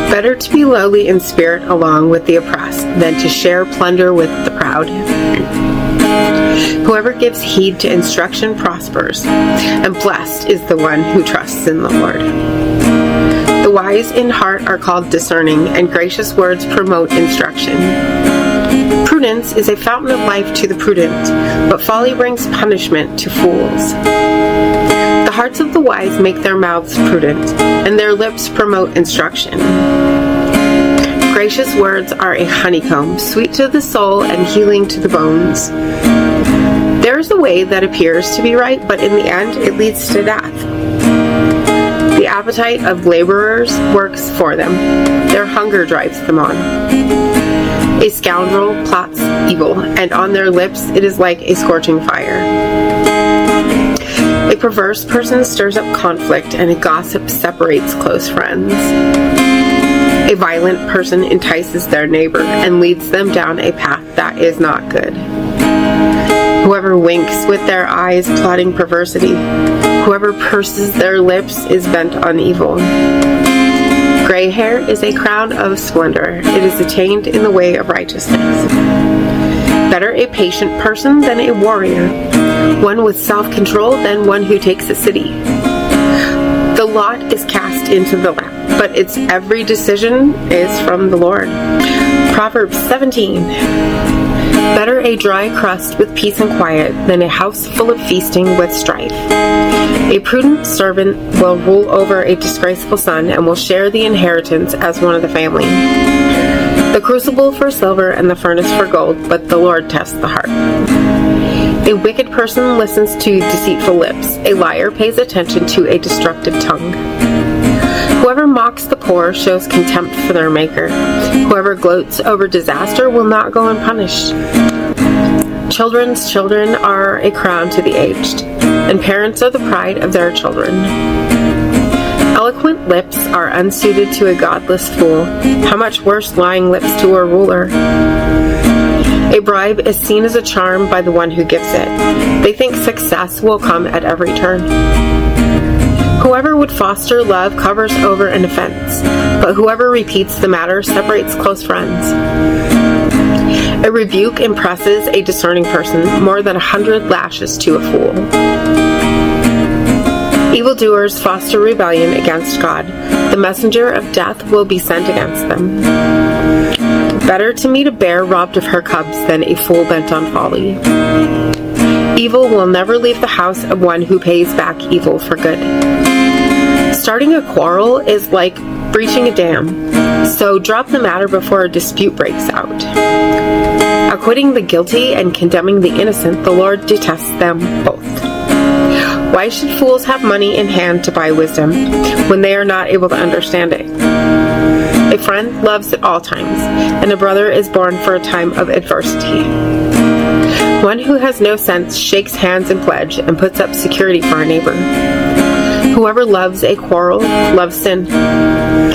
Better to be lowly in spirit along with the oppressed than to share plunder with the proud. Whoever gives heed to instruction prospers, and blessed is the one who trusts in the Lord. The wise in heart are called discerning, and gracious words promote instruction. Prudence is a fountain of life to the prudent, but folly brings punishment to fools. The hearts of the wise make their mouths prudent, and their lips promote instruction. Gracious words are a honeycomb, sweet to the soul and healing to the bones. There is a way that appears to be right, but in the end it leads to death. The appetite of laborers works for them. Their hunger drives them on. A scoundrel plots evil, and on their lips it is like a scorching fire. A perverse person stirs up conflict, and a gossip separates close friends. A violent person entices their neighbor and leads them down a path that is not good. Whoever winks with their eyes, plotting perversity. Whoever purses their lips is bent on evil. Gray hair is a crown of splendor. It is attained in the way of righteousness. Better a patient person than a warrior, one with self-control than one who takes a city. The lot is cast into the lap, but its every decision is from the Lord. Proverbs 17. Better a dry crust with peace and quiet than a house full of feasting with strife. A prudent servant will rule over a disgraceful son and will share the inheritance as one of the family. The crucible for silver and the furnace for gold, but the Lord tests the heart. A wicked person listens to deceitful lips. A liar pays attention to a destructive tongue. Whoever mocks the poor shows contempt for their maker. Whoever gloats over disaster will not go unpunished. Children's children are a crown to the aged, and parents are the pride of their children. Eloquent lips are unsuited to a godless fool. How much worse lying lips to a ruler. A bribe is seen as a charm by the one who gives it. They think success will come at every turn. Whoever would foster love covers over an offense, but whoever repeats the matter separates close friends. A rebuke impresses a discerning person more than 100 lashes to a fool. Evildoers foster rebellion against God. The messenger of death will be sent against them. Better to meet a bear robbed of her cubs than a fool bent on folly. Evil will never leave the house of one who pays back evil for good. Starting a quarrel is like breaching a dam, so drop the matter before a dispute breaks out. Acquitting the guilty and condemning the innocent, the Lord detests them both. Why should fools have money in hand to buy wisdom when they are not able to understand it? A friend loves at all times, and a brother is born for a time of adversity. One who has no sense shakes hands in pledge and puts up security for a neighbor. Whoever loves a quarrel loves sin.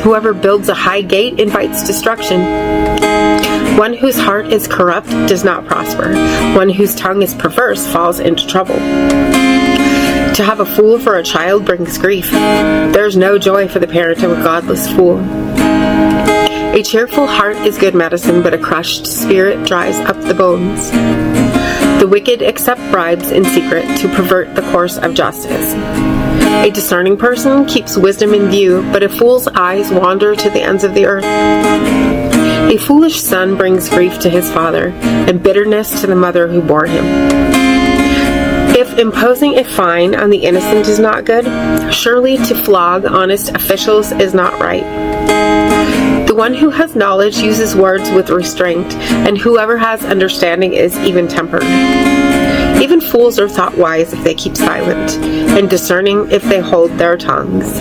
Whoever builds a high gate invites destruction. One whose heart is corrupt does not prosper. One whose tongue is perverse falls into trouble. To have a fool for a child brings grief. There is no joy for the parent of a godless fool. A cheerful heart is good medicine, but a crushed spirit dries up the bones. The wicked accept bribes in secret to pervert the course of justice. A discerning person keeps wisdom in view, but a fool's eyes wander to the ends of the earth. A foolish son brings grief to his father, and bitterness to the mother who bore him. If imposing a fine on the innocent is not good, surely to flog honest officials is not right. The one who has knowledge uses words with restraint, and whoever has understanding is even-tempered. Even fools are thought wise if they keep silent, and discerning if they hold their tongues.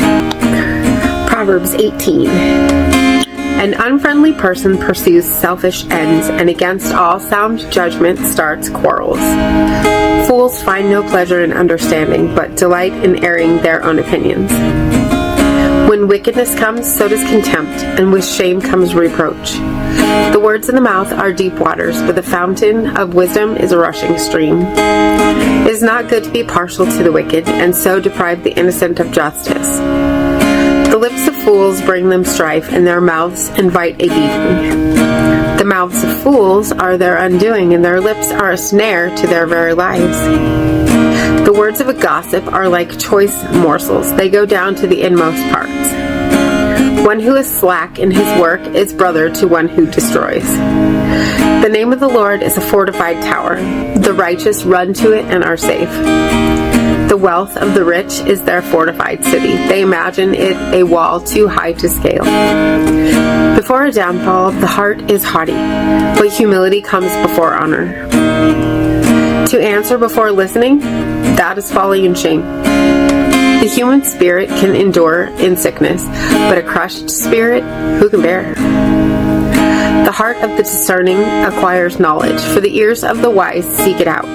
Proverbs 18. An unfriendly person pursues selfish ends, and against all sound judgment starts quarrels. Fools find no pleasure in understanding, but delight in airing their own opinions. When wickedness comes, so does contempt, and with shame comes reproach. The words in the mouth are deep waters, but the fountain of wisdom is a rushing stream. It is not good to be partial to the wicked, and so deprive the innocent of justice. The lips of fools bring them strife, and their mouths invite a beating. The mouths of fools are their undoing, and their lips are a snare to their very lives. The words of a gossip are like choice morsels. They go down to the inmost parts. One who is slack in his work is brother to one who destroys. The name of the Lord is a fortified tower. The righteous run to it and are safe. The wealth of the rich is their fortified city. They imagine it a wall too high to scale. Before a downfall, the heart is haughty, but humility comes before honor. To answer before listening, that is folly and shame. The human spirit can endure in sickness, but a crushed spirit, who can bear? The heart of the discerning acquires knowledge, for the ears of the wise seek it out.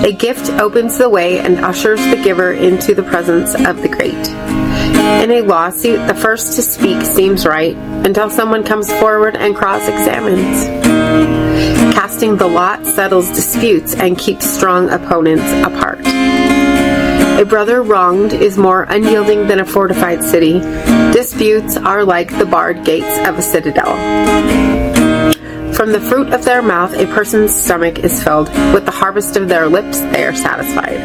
A gift opens the way and ushers the giver into the presence of the great. In a lawsuit, the first to speak seems right until someone comes forward and cross-examines. Casting the lot settles disputes and keeps strong opponents apart. A brother wronged is more unyielding than a fortified city. Disputes are like the barred gates of a citadel. From the fruit of their mouth a person's stomach is filled. With the harvest of their lips they are satisfied.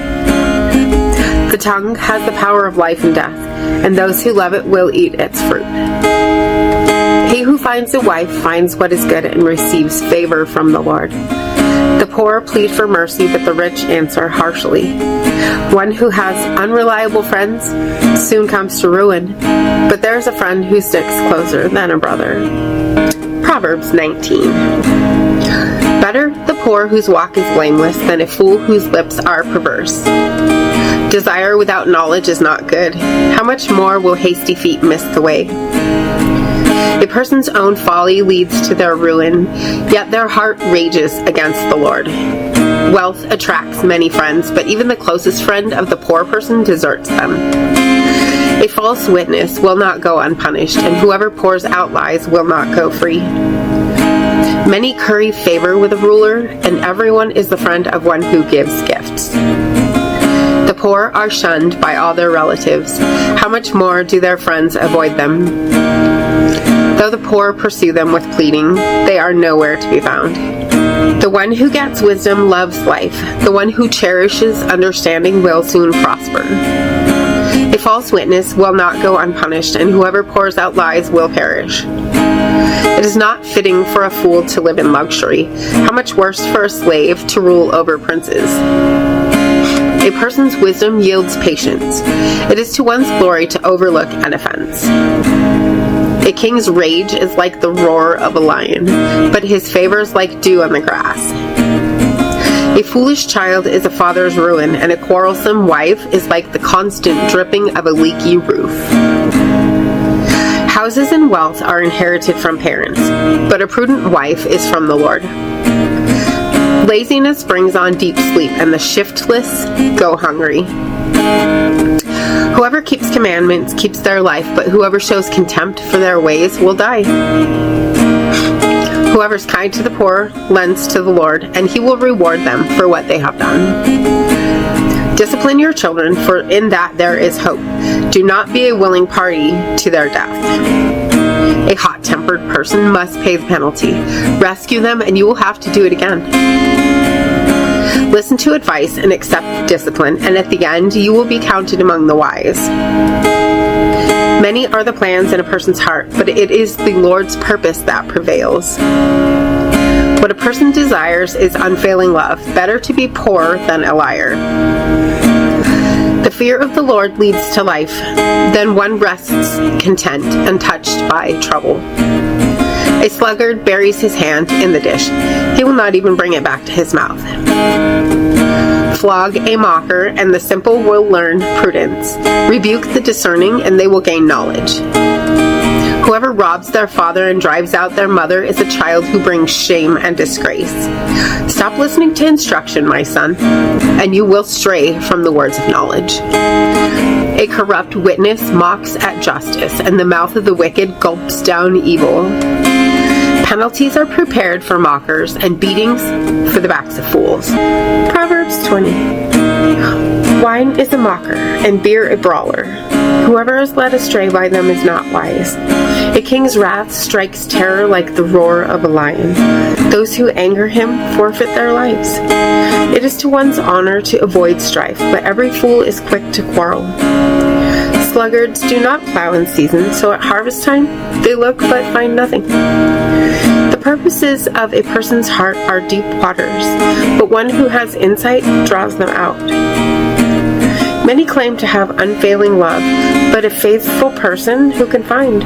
The tongue has the power of life and death, and those who love it will eat its fruit. He who finds a wife finds what is good and receives favor from the Lord. The poor plead for mercy, but the rich answer harshly. One who has unreliable friends soon comes to ruin, but there is a friend who sticks closer than a brother. Proverbs 19. Better the poor whose walk is blameless than a fool whose lips are perverse. Desire without knowledge is not good. How much more will hasty feet miss the way? A person's own folly leads to their ruin, yet their heart rages against the Lord. Wealth attracts many friends, but even the closest friend of the poor person deserts them. A false witness will not go unpunished, and whoever pours out lies will not go free. Many curry favor with a ruler, and everyone is the friend of one who gives gifts. The poor are shunned by all their relatives. How much more do their friends avoid them? Though the poor pursue them with pleading, they are nowhere to be found. The one who gets wisdom loves life. The one who cherishes understanding will soon prosper. A false witness will not go unpunished, and whoever pours out lies will perish. It is not fitting for a fool to live in luxury. How much worse for a slave to rule over princes? A person's wisdom yields patience. It is to one's glory to overlook an offense. A king's rage is like the roar of a lion, but his favor is like dew on the grass. A foolish child is a father's ruin, and a quarrelsome wife is like the constant dripping of a leaky roof. Houses and wealth are inherited from parents, but a prudent wife is from the Lord. Laziness brings on deep sleep, and the shiftless go hungry. Whoever keeps commandments keeps their life, but whoever shows contempt for their ways will die. Whoever is kind to the poor lends to the Lord, and he will reward them for what they have done. Discipline your children, for in that there is hope. Do not be a willing party to their death. A hot-tempered person must pay the penalty. Rescue them, and you will have to do it again. Listen to advice and accept discipline, and at the end you will be counted among the wise. Many are the plans in a person's heart, but it is the Lord's purpose that prevails. What a person desires is unfailing love. Better to be poor than a liar. The fear of the Lord leads to life. Then one rests content, untouched by trouble. A sluggard buries his hand in the dish. He will not even bring it back to his mouth. Flog a mocker, and the simple will learn prudence. Rebuke the discerning, and they will gain knowledge. Whoever robs their father and drives out their mother is a child who brings shame and disgrace. Stop listening to instruction, my son, and you will stray from the words of knowledge. A corrupt witness mocks at justice, and the mouth of the wicked gulps down evil. Penalties are prepared for mockers, and beatings for the backs of fools. Proverbs 20. Wine is a mocker, and beer a brawler. Whoever is led astray by them is not wise. A king's wrath strikes terror like the roar of a lion. Those who anger him forfeit their lives. It is to one's honor to avoid strife, but every fool is quick to quarrel. Sluggards do not plow in season, so at harvest time they look but find nothing. The purposes of a person's heart are deep waters, but one who has insight draws them out. Many claim to have unfailing love, but a faithful person who can find?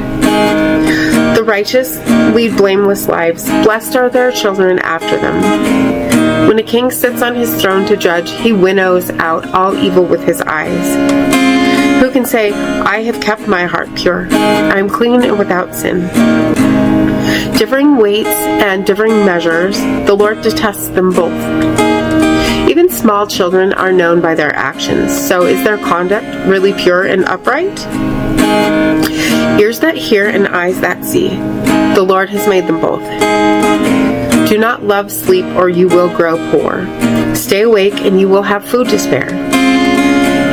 The righteous lead blameless lives. Blessed are their children after them. When a king sits on his throne to judge, he winnows out all evil with his eyes. Who can say, I have kept my heart pure. I am clean and without sin. Differing weights and differing measures, the Lord detests them both. Even small children are known by their actions, so is their conduct really pure and upright? Ears that hear and eyes that see, the Lord has made them both. Do not love sleep, or you will grow poor. Stay awake, and you will have food to spare.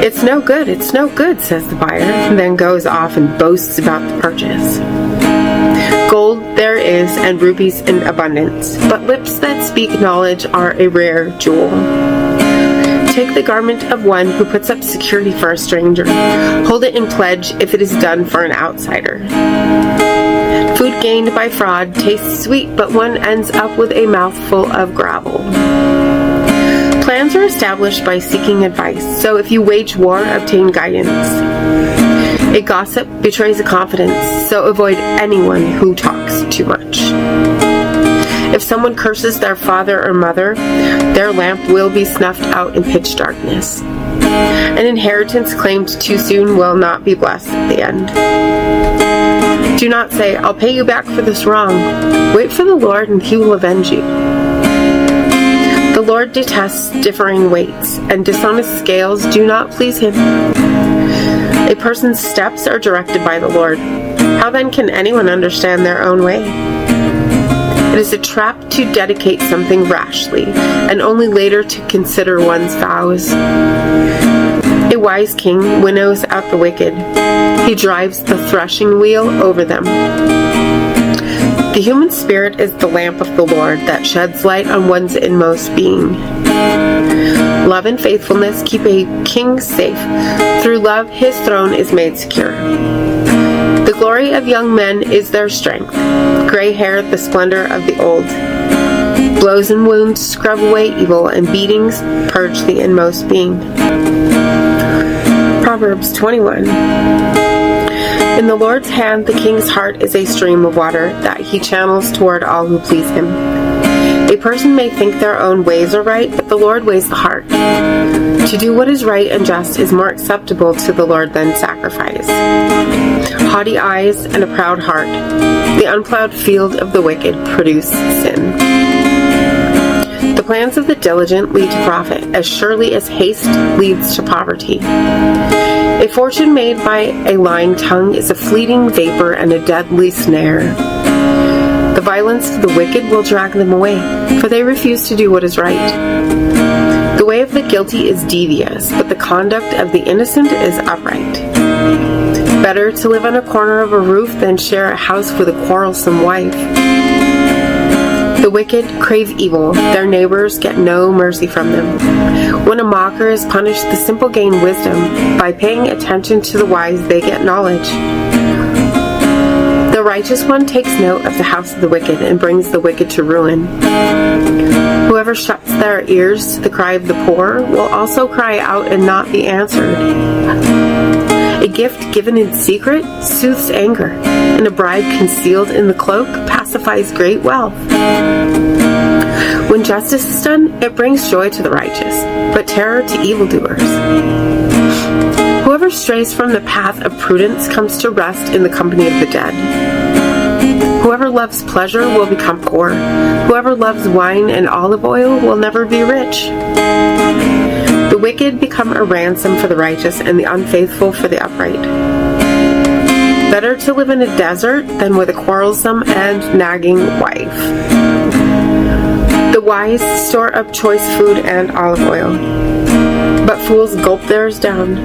It's no good, says the buyer, and then goes off and boasts about the purchase. Gold there is, and rubies in abundance. But lips that speak knowledge are a rare jewel. Take the garment of one who puts up security for a stranger. Hold it in pledge if it is done for an outsider. Food gained by fraud tastes sweet, but one ends up with a mouthful of gravel. Plans are established by seeking advice, so if you wage war, obtain guidance. A gossip betrays a confidence, so avoid anyone who talks too much. If someone curses their father or mother, their lamp will be snuffed out in pitch darkness. An inheritance claimed too soon will not be blessed at the end. Do not say, "I'll pay you back for this wrong." Wait for the Lord, and he will avenge you. The Lord detests differing weights, and dishonest scales do not please him. A person's steps are directed by the Lord. How then can anyone understand their own way? It is a trap to dedicate something rashly, and only later to consider one's vows. A wise king winnows out the wicked. He drives the threshing wheel over them. The human spirit is the lamp of the Lord that sheds light on one's inmost being. Love and faithfulness keep a king safe. Through love, his throne is made secure. The glory of young men is their strength. Gray hair, the splendor of the old. Blows and wounds scrub away evil, and beatings purge the inmost being. Proverbs 21. In the Lord's hand, the king's heart is a stream of water that he channels toward all who please him. A person may think their own ways are right, but the Lord weighs the heart. To do what is right and just is more acceptable to the Lord than sacrifice. Haughty eyes and a proud heart, the unplowed field of the wicked, produce sin. The plans of the diligent lead to profit, as surely as haste leads to poverty. A fortune made by a lying tongue is a fleeting vapor and a deadly snare. The violence of the wicked will drag them away, for they refuse to do what is right. The way of the guilty is devious, but the conduct of the innocent is upright. Better to live on a corner of a roof than share a house with a quarrelsome wife. The wicked crave evil, their neighbors get no mercy from them. When a mocker is punished, the simple gain wisdom. By paying attention to the wise, they get knowledge. The righteous one takes note of the house of the wicked and brings the wicked to ruin. Whoever shuts their ears to the cry of the poor will also cry out and not be answered. A gift given in secret soothes anger, and a bribe concealed in the cloak pacifies great wealth. When justice is done, it brings joy to the righteous, but terror to evildoers. Whoever strays from the path of prudence comes to rest in the company of the dead. Whoever loves pleasure will become poor. Whoever loves wine and olive oil will never be rich. The wicked become a ransom for the righteous, and the unfaithful for the upright. Better to live in a desert than with a quarrelsome and nagging wife. The wise store up choice food and olive oil, but fools gulp theirs down.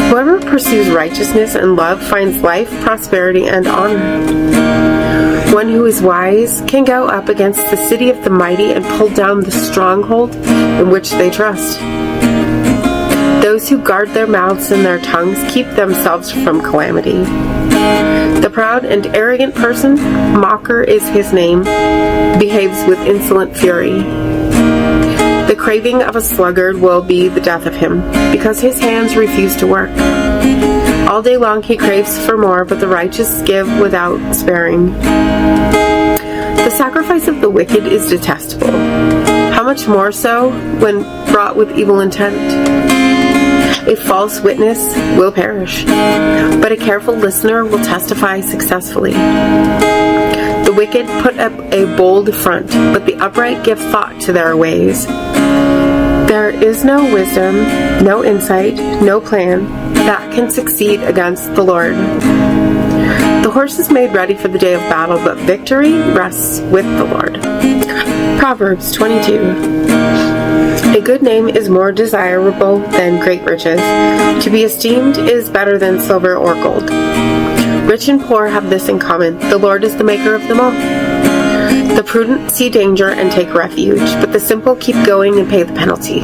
Whoever pursues righteousness and love finds life, prosperity, and honor. One who is wise can go up against the city of the mighty and pull down the stronghold in which they trust. Those who guard their mouths and their tongues keep themselves from calamity. The proud and arrogant person, mocker is his name, behaves with insolent fury. The craving of a sluggard will be the death of him, because his hands refuse to work. All day long he craves for more, but the righteous give without sparing. The sacrifice of the wicked is detestable. How much more so when brought with evil intent? A false witness will perish, but a careful listener will testify successfully. The wicked put up a bold front, but the upright give thought to their ways. There is no wisdom, no insight, no plan that can succeed against the Lord. The horse is made ready for the day of battle, but victory rests with the Lord. Proverbs 22. A good name is more desirable than great riches. To be esteemed is better than silver or gold. Rich and poor have this in common: the Lord is the maker of them all. The prudent see danger and take refuge, but the simple keep going and pay the penalty.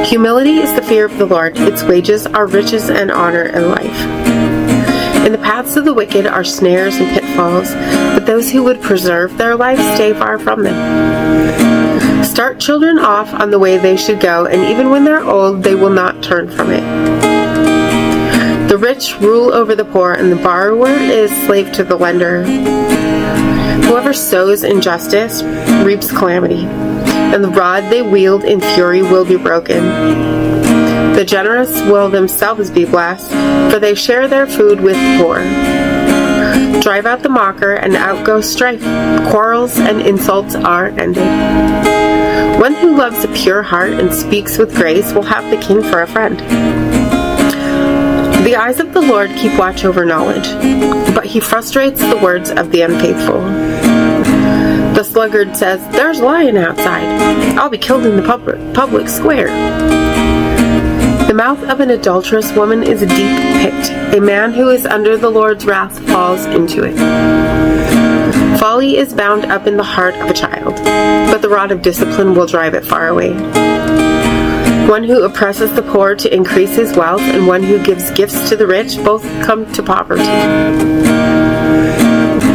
Humility is the fear of the Lord. Its wages are riches and honor and life. In the paths of the wicked are snares and pitfalls, but those who would preserve their life stay far from them. Start children off on the way they should go, and even when they're old, they will not turn from it. The rich rule over the poor, and the borrower is slave to the lender. Whoever sows injustice reaps calamity, and the rod they wield in fury will be broken. The generous will themselves be blessed, for they share their food with the poor. Drive out the mocker, and out goes strife. Quarrels and insults are ended. One who loves a pure heart and speaks with grace will have the king for a friend. The eyes of the Lord keep watch over knowledge, but he frustrates the words of the unfaithful. The sluggard says, "There's a lion outside. I'll be killed in the public square." The mouth of an adulterous woman is a deep pit. A man who is under the Lord's wrath falls into it. Folly is bound up in the heart of a child, but the rod of discipline will drive it far away. One who oppresses the poor to increase his wealth, and one who gives gifts to the rich, both come to poverty.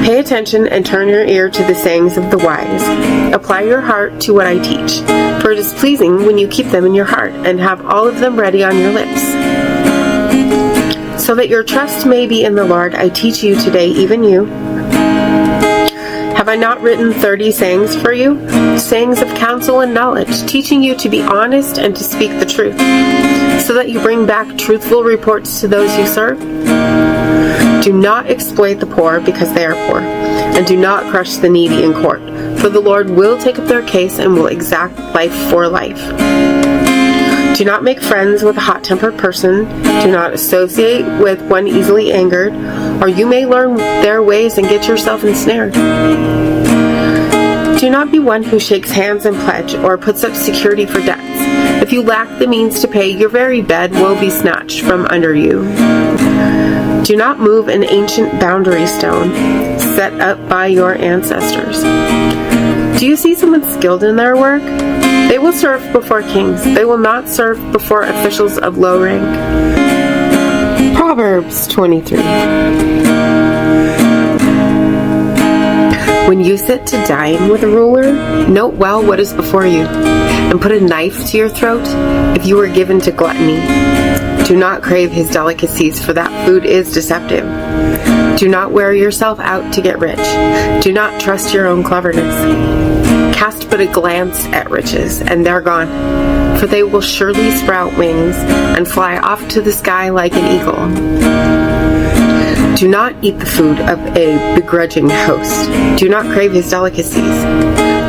Pay attention and turn your ear to the sayings of the wise. Apply your heart to what I teach, for it is pleasing when you keep them in your heart and have all of them ready on your lips. So that your trust may be in the Lord, I teach you today, even you. Have I not written 30 sayings for you? Sayings of counsel and knowledge, teaching you to be honest and to speak the truth, so that you bring back truthful reports to those you serve? Do not exploit the poor because they are poor, and do not crush the needy in court, for the Lord will take up their case and will exact life for life. Do not make friends with a hot-tempered person. Do not associate with one easily angered, or you may learn their ways and get yourself ensnared. Do not be one who shakes hands and pledge, or puts up security for debts. If you lack the means to pay, your very bed will be snatched from under you. Do not move an ancient boundary stone set up by your ancestors. Do you see someone skilled in their work? They will serve before kings. They will not serve before officials of low rank. Proverbs 23. When you sit to dine with a ruler, note well what is before you, and put a knife to your throat if you are given to gluttony. Do not crave his delicacies, for that food is deceptive. Do not wear yourself out to get rich. Do not trust your own cleverness. Cast but a glance at riches, and they're gone, for they will surely sprout wings and fly off to the sky like an eagle. Do not eat the food of a begrudging host. Do not crave his delicacies,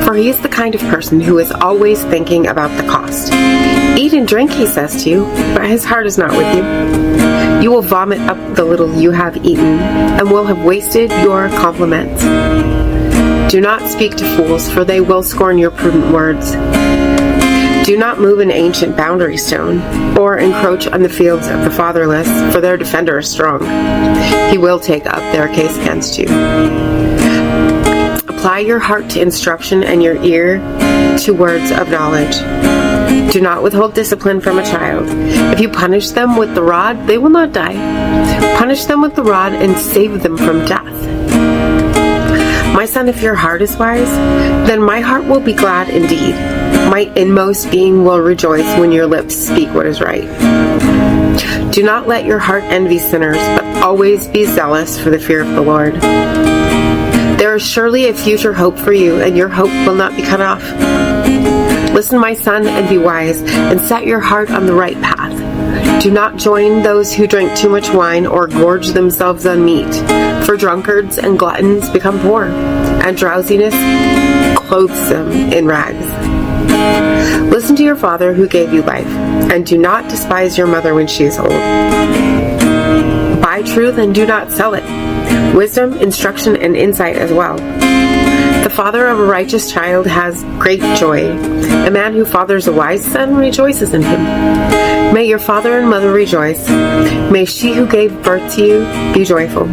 for he is the kind of person who is always thinking about the cost. Eat and drink, he says to you, but his heart is not with you. You will vomit up the little you have eaten, and will have wasted your compliments. Do not speak to fools, for they will scorn your prudent words. Do not move an ancient boundary stone, or encroach on the fields of the fatherless, for their defender is strong. He will take up their case against you. Apply your heart to instruction and your ear to words of knowledge. Do not withhold discipline from a child. If you punish them with the rod, they will not die. Punish them with the rod and save them from death. My son, if your heart is wise, then my heart will be glad indeed. My inmost being will rejoice when your lips speak what is right. Do not let your heart envy sinners, but always be zealous for the fear of the Lord. There is surely a future hope for you, and your hope will not be cut off. Listen, my son, and be wise, and set your heart on the right path. Do not join those who drink too much wine or gorge themselves on meat, for drunkards and gluttons become poor, and drowsiness clothes them in rags. Listen to your father who gave you life, and do not despise your mother when she is old. Buy truth and do not sell it, wisdom, instruction, and insight as well. The father of a righteous child has great joy. A man who fathers a wise son rejoices in him. May your father and mother rejoice. May she who gave birth to you be joyful.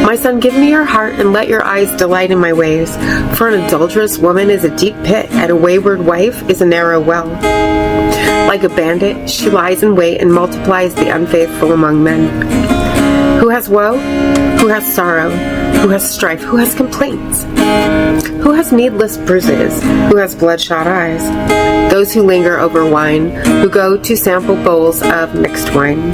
My son, give me your heart and let your eyes delight in my ways. For an adulterous woman is a deep pit, and a wayward wife is a narrow well. Like a bandit, she lies in wait and multiplies the unfaithful among men. Who has woe? Who has sorrow? Who has strife? Who has complaints? Who has needless bruises? Who has bloodshot eyes? Those who linger over wine, who go to sample bowls of mixed wine.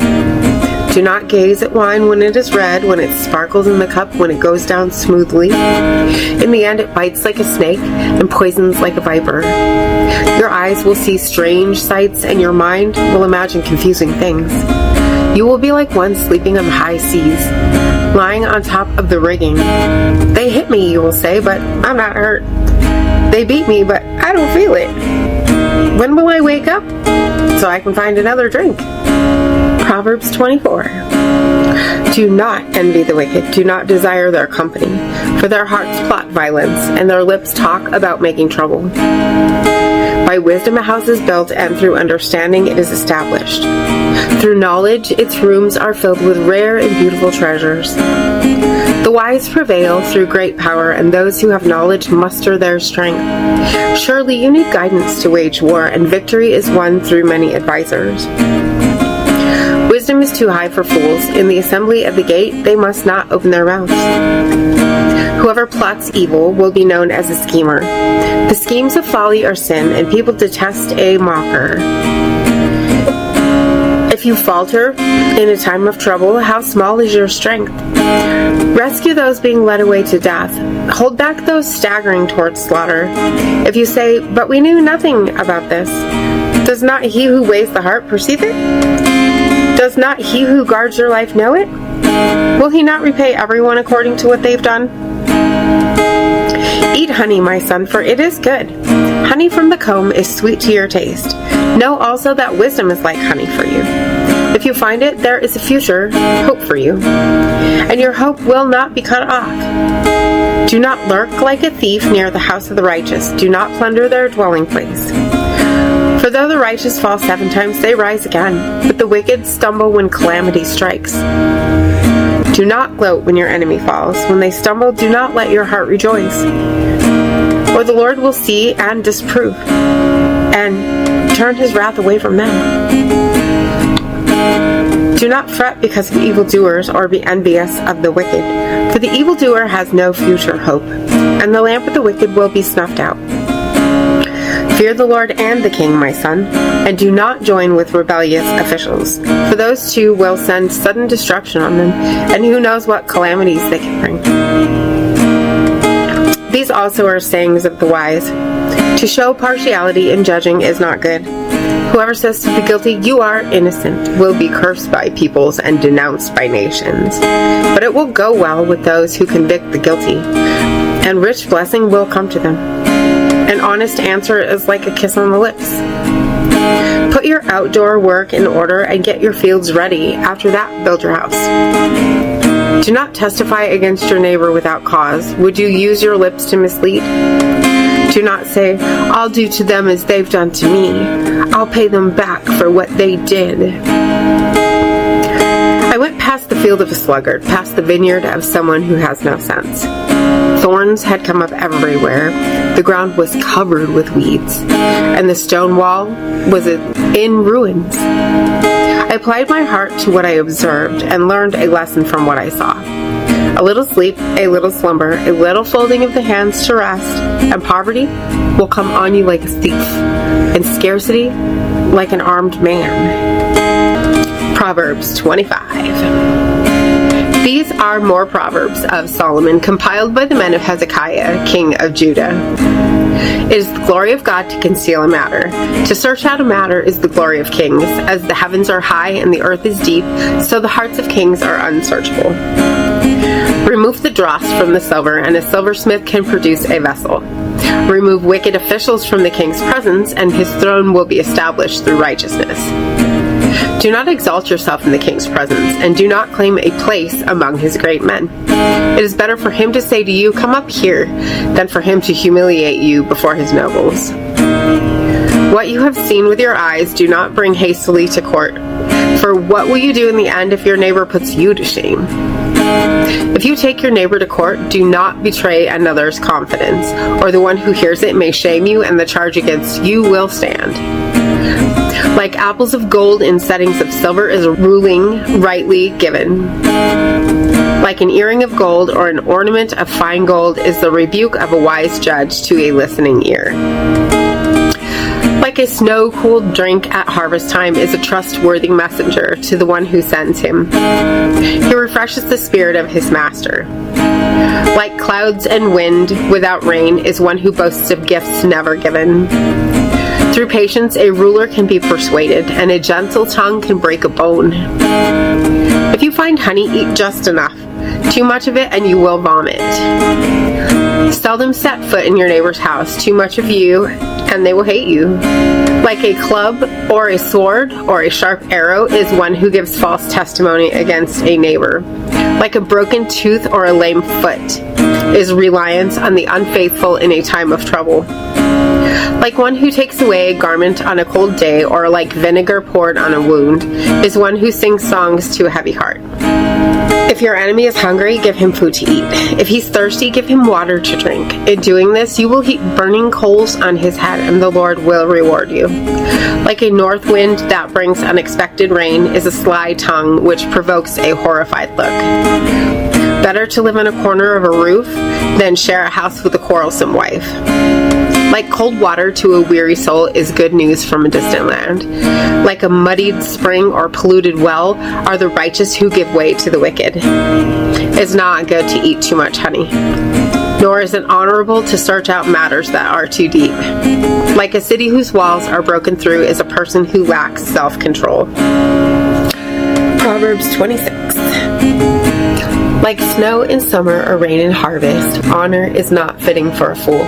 Do not gaze at wine when it is red, when it sparkles in the cup, when it goes down smoothly. In the end, it bites like a snake and poisons like a viper. Your eyes will see strange sights, and your mind will imagine confusing things. You will be like one sleeping on the high seas, lying on top of the rigging. They hit me, you will say, but I'm not hurt. They beat me, but I don't feel it. When will I wake up so I can find another drink? Proverbs 24. Do not envy the wicked, do not desire their company, for their hearts plot violence, and their lips talk about making trouble. By wisdom a house is built, and through understanding it is established. Through knowledge its rooms are filled with rare and beautiful treasures. The wise prevail through great power, and those who have knowledge muster their strength. Surely you need guidance to wage war, and victory is won through many advisers. Wisdom is too high for fools. In the assembly at the gate they must not open their mouths. Whoever plots evil will be known as a schemer. The schemes of folly are sin, and people detest a mocker. If you falter in a time of trouble, how small is your strength? Rescue those being led away to death. Hold back those staggering towards slaughter. If you say, "But we knew nothing about this," does not he who weighs the heart perceive it? Does not he who guards your life know it? Will he not repay everyone according to what they've done? Eat honey, my son, for it is good. Honey from the comb is sweet to your taste. Know also that wisdom is like honey for you. If you find it, there is a future hope for you, and your hope will not be cut off. Do not lurk like a thief near the house of the righteous. Do not plunder their dwelling place. For though the righteous fall 7 times, they rise again, but the wicked stumble when calamity strikes. Do not gloat when your enemy falls. When they stumble, do not let your heart rejoice. Or the Lord will see and disapprove, and turn his wrath away from them. Do not fret because of evildoers, or be envious of the wicked, for the evildoer has no future hope, and the lamp of the wicked will be snuffed out. Fear the Lord and the king, my son, and do not join with rebellious officials, for those two will send sudden destruction on them, and who knows what calamities they can bring. These also are sayings of the wise. To show partiality in judging is not good. Whoever says to the guilty, "You are innocent," will be cursed by peoples and denounced by nations. But it will go well with those who convict the guilty, and rich blessing will come to them. An honest answer is like a kiss on the lips. Put your outdoor work in order and get your fields ready. After that, build your house. Do not testify against your neighbor without cause. Would you use your lips to mislead? Do not say, "I'll do to them as they've done to me. I'll pay them back for what they did." I went past the field of a sluggard, past the vineyard of someone who has no sense. Thorns had come up everywhere. The ground was covered with weeds, and the stone wall was in ruins. I applied my heart to what I observed and learned a lesson from what I saw. A little sleep, a little slumber, a little folding of the hands to rest, and poverty will come on you like a thief, and scarcity like an armed man. Proverbs 25. These are more Proverbs of Solomon, compiled by the men of Hezekiah, king of Judah. It is the glory of God to conceal a matter. To search out a matter is the glory of kings. As the heavens are high and the earth is deep, so the hearts of kings are unsearchable. Remove the dross from the silver, and a silversmith can produce a vessel. Remove wicked officials from the king's presence, and his throne will be established through righteousness. Do not exalt yourself in the king's presence, and do not claim a place among his great men. It is better for him to say to you, "Come up here," than for him to humiliate you before his nobles. What you have seen with your eyes, do not bring hastily to court. For what will you do in the end if your neighbor puts you to shame? If you take your neighbor to court, do not betray another's confidence, or the one who hears it may shame you, and the charge against you will stand. Like apples of gold in settings of silver is a ruling rightly given. Like an earring of gold or an ornament of fine gold is the rebuke of a wise judge to a listening ear. Like a snow-cooled drink at harvest time is a trustworthy messenger to the one who sends him. He refreshes the spirit of his master. Like clouds and wind without rain is one who boasts of gifts never given. Through patience, a ruler can be persuaded, and a gentle tongue can break a bone. If you find honey, eat just enough. Too much of it and you will vomit. Seldom set foot in your neighbor's house. Too much of you and they will hate you. Like a club or a sword or a sharp arrow is one who gives false testimony against a neighbor. Like a broken tooth or a lame foot is reliance on the unfaithful in a time of trouble. Like one who takes away a garment on a cold day, or like vinegar poured on a wound, is one who sings songs to a heavy heart. If your enemy is hungry, give him food to eat. If he's thirsty, give him water to drink. In doing this, you will heap burning coals on his head, and the Lord will reward you. Like a north wind that brings unexpected rain is a sly tongue which provokes a horrified look. Better to live in a corner of a roof than share a house with a quarrelsome wife. Like cold water to a weary soul is good news from a distant land. Like a muddied spring or polluted well are the righteous who give way to the wicked. It's not good to eat too much honey, nor is it honorable to search out matters that are too deep. Like a city whose walls are broken through is a person who lacks self-control. Proverbs 26. Like snow in summer or rain in harvest, honor is not fitting for a fool.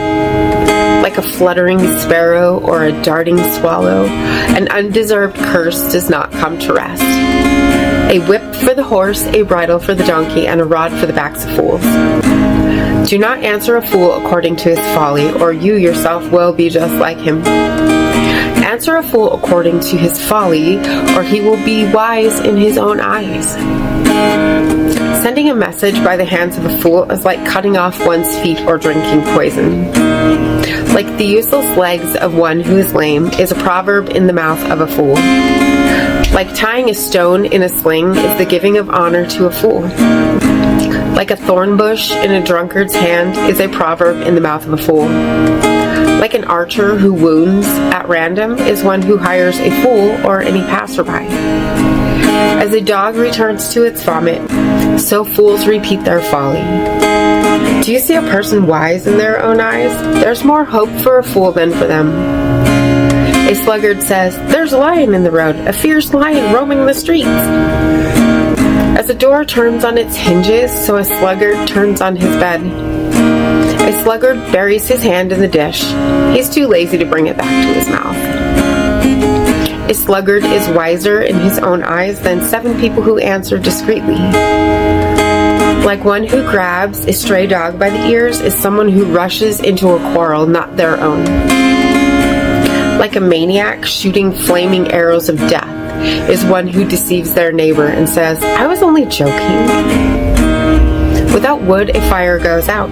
Like a fluttering sparrow or a darting swallow, an undeserved curse does not come to rest. A whip for the horse, a bridle for the donkey, and a rod for the backs of fools. Do not answer a fool according to his folly, or you yourself will be just like him. Answer a fool according to his folly, or he will be wise in his own eyes. Sending a message by the hands of a fool is like cutting off one's feet or drinking poison. Like the useless legs of one who is lame is a proverb in the mouth of a fool. Like tying a stone in a sling is the giving of honor to a fool. Like a thorn bush in a drunkard's hand is a proverb in the mouth of a fool. Like an archer who wounds at random is one who hires a fool or any passerby. As a dog returns to its vomit, so fools repeat their folly. Do you see a person wise in their own eyes? There's more hope for a fool than for them. A sluggard says, "There's a lion in the road, a fierce lion roaming the streets." As a door turns on its hinges, so a sluggard turns on his bed. A sluggard buries his hand in the dish. He's too lazy to bring it back to his mouth. A sluggard is wiser in his own eyes than 7 people who answer discreetly. Like one who grabs a stray dog by the ears is someone who rushes into a quarrel not their own. Like a maniac shooting flaming arrows of death is one who deceives their neighbor and says, "I was only joking." Without wood, a fire goes out.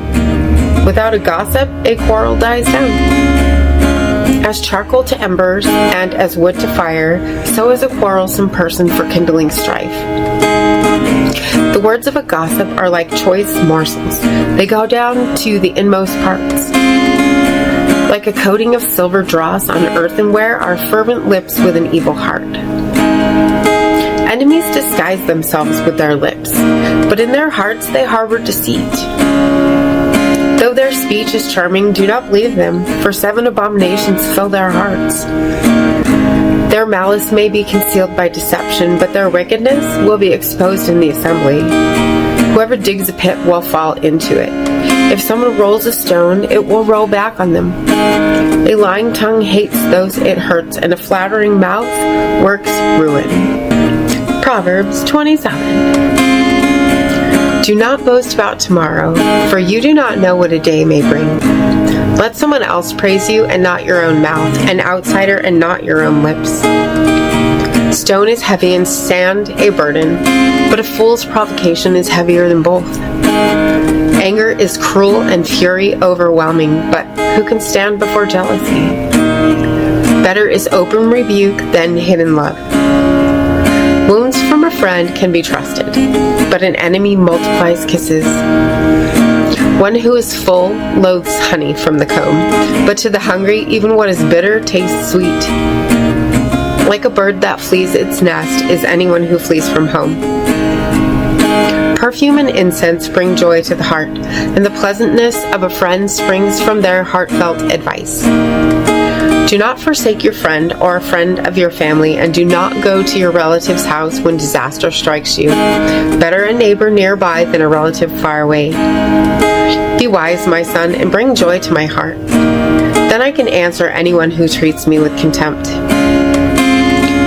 Without a gossip, a quarrel dies down. As charcoal to embers and as wood to fire, so is a quarrelsome person for kindling strife. The words of a gossip are like choice morsels. They go down to the inmost parts. Like a coating of silver dross on earthenware are fervent lips with an evil heart. Enemies disguise themselves with their lips, but in their hearts they harbor deceit. Though their speech is charming, do not believe them, for 7 abominations fill their hearts. Their malice may be concealed by deception, but their wickedness will be exposed in the assembly. Whoever digs a pit will fall into it. If someone rolls a stone, it will roll back on them. A lying tongue hates those it hurts, and a flattering mouth works ruin. Proverbs 27. Do not boast about tomorrow, for you do not know what a day may bring. Let someone else praise you and not your own mouth, an outsider and not your own lips. Stone is heavy and sand a burden, but a fool's provocation is heavier than both. Anger is cruel and fury overwhelming, but who can stand before jealousy? Better is open rebuke than hidden love. Wounds from a friend can be trusted, but an enemy multiplies kisses. One who is full loathes honey from the comb, but to the hungry even what is bitter tastes sweet. Like a bird that flees its nest is anyone who flees from home. Perfume and incense bring joy to the heart, and the pleasantness of a friend springs from their heartfelt advice. Do not forsake your friend or a friend of your family, and do not go to your relative's house when disaster strikes you. Better a neighbor nearby than a relative far away. Be wise, my son, and bring joy to my heart. Then I can answer anyone who treats me with contempt.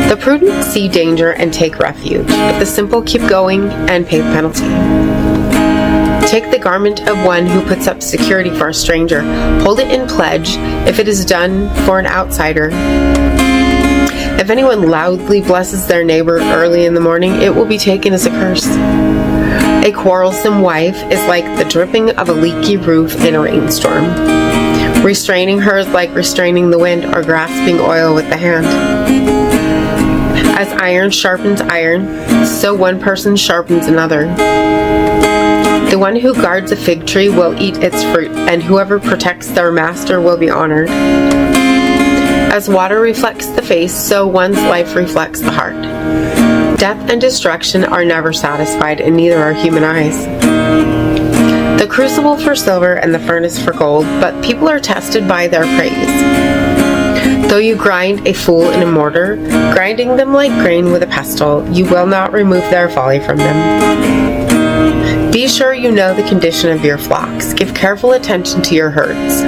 The prudent see danger and take refuge, but the simple keep going and pay the penalty. Take the garment of one who puts up security for a stranger. Hold it in pledge if it is done for an outsider. If anyone loudly blesses their neighbor early in the morning, it will be taken as a curse. A quarrelsome wife is like the dripping of a leaky roof in a rainstorm. Restraining her is like restraining the wind or grasping oil with the hand. As iron sharpens iron, so one person sharpens another. The one who guards a fig tree will eat its fruit, and whoever protects their master will be honored. As water reflects the face, so one's life reflects the heart. Death and destruction are never satisfied, and neither are human eyes. The crucible for silver and the furnace for gold, but people are tested by their praise. Though you grind a fool in a mortar, grinding them like grain with a pestle, you will not remove their folly from them. Be sure you know the condition of your flocks. Give careful attention to your herds.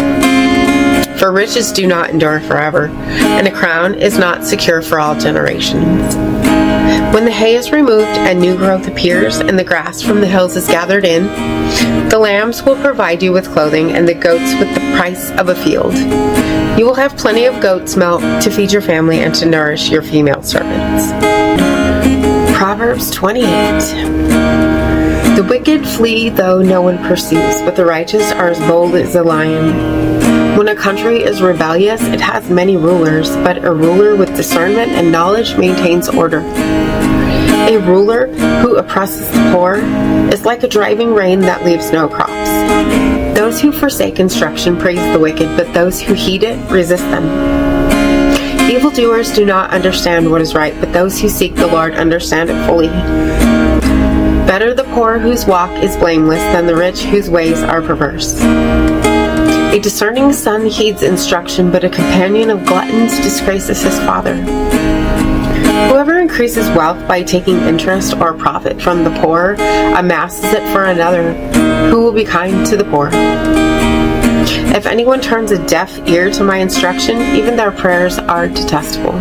For riches do not endure forever, and a crown is not secure for all generations. When the hay is removed and new growth appears, and the grass from the hills is gathered in, the lambs will provide you with clothing, and the goats with the price of a field. You will have plenty of goat's milk to feed your family and to nourish your female servants. Proverbs 28. The wicked flee though no one pursues, but the righteous are as bold as a lion. When a country is rebellious, it has many rulers, but a ruler with discernment and knowledge maintains order. A ruler who oppresses the poor is like a driving rain that leaves no crops. Those who forsake instruction praise the wicked, but those who heed it resist them. Evildoers do not understand what is right, but those who seek the Lord understand it fully. Better the poor whose walk is blameless than the rich whose ways are perverse. A discerning son heeds instruction, but a companion of gluttons disgraces his father. Whoever increases wealth by taking interest or profit from the poor amasses it for another, who will be kind to the poor. If anyone turns a deaf ear to my instruction, even their prayers are detestable.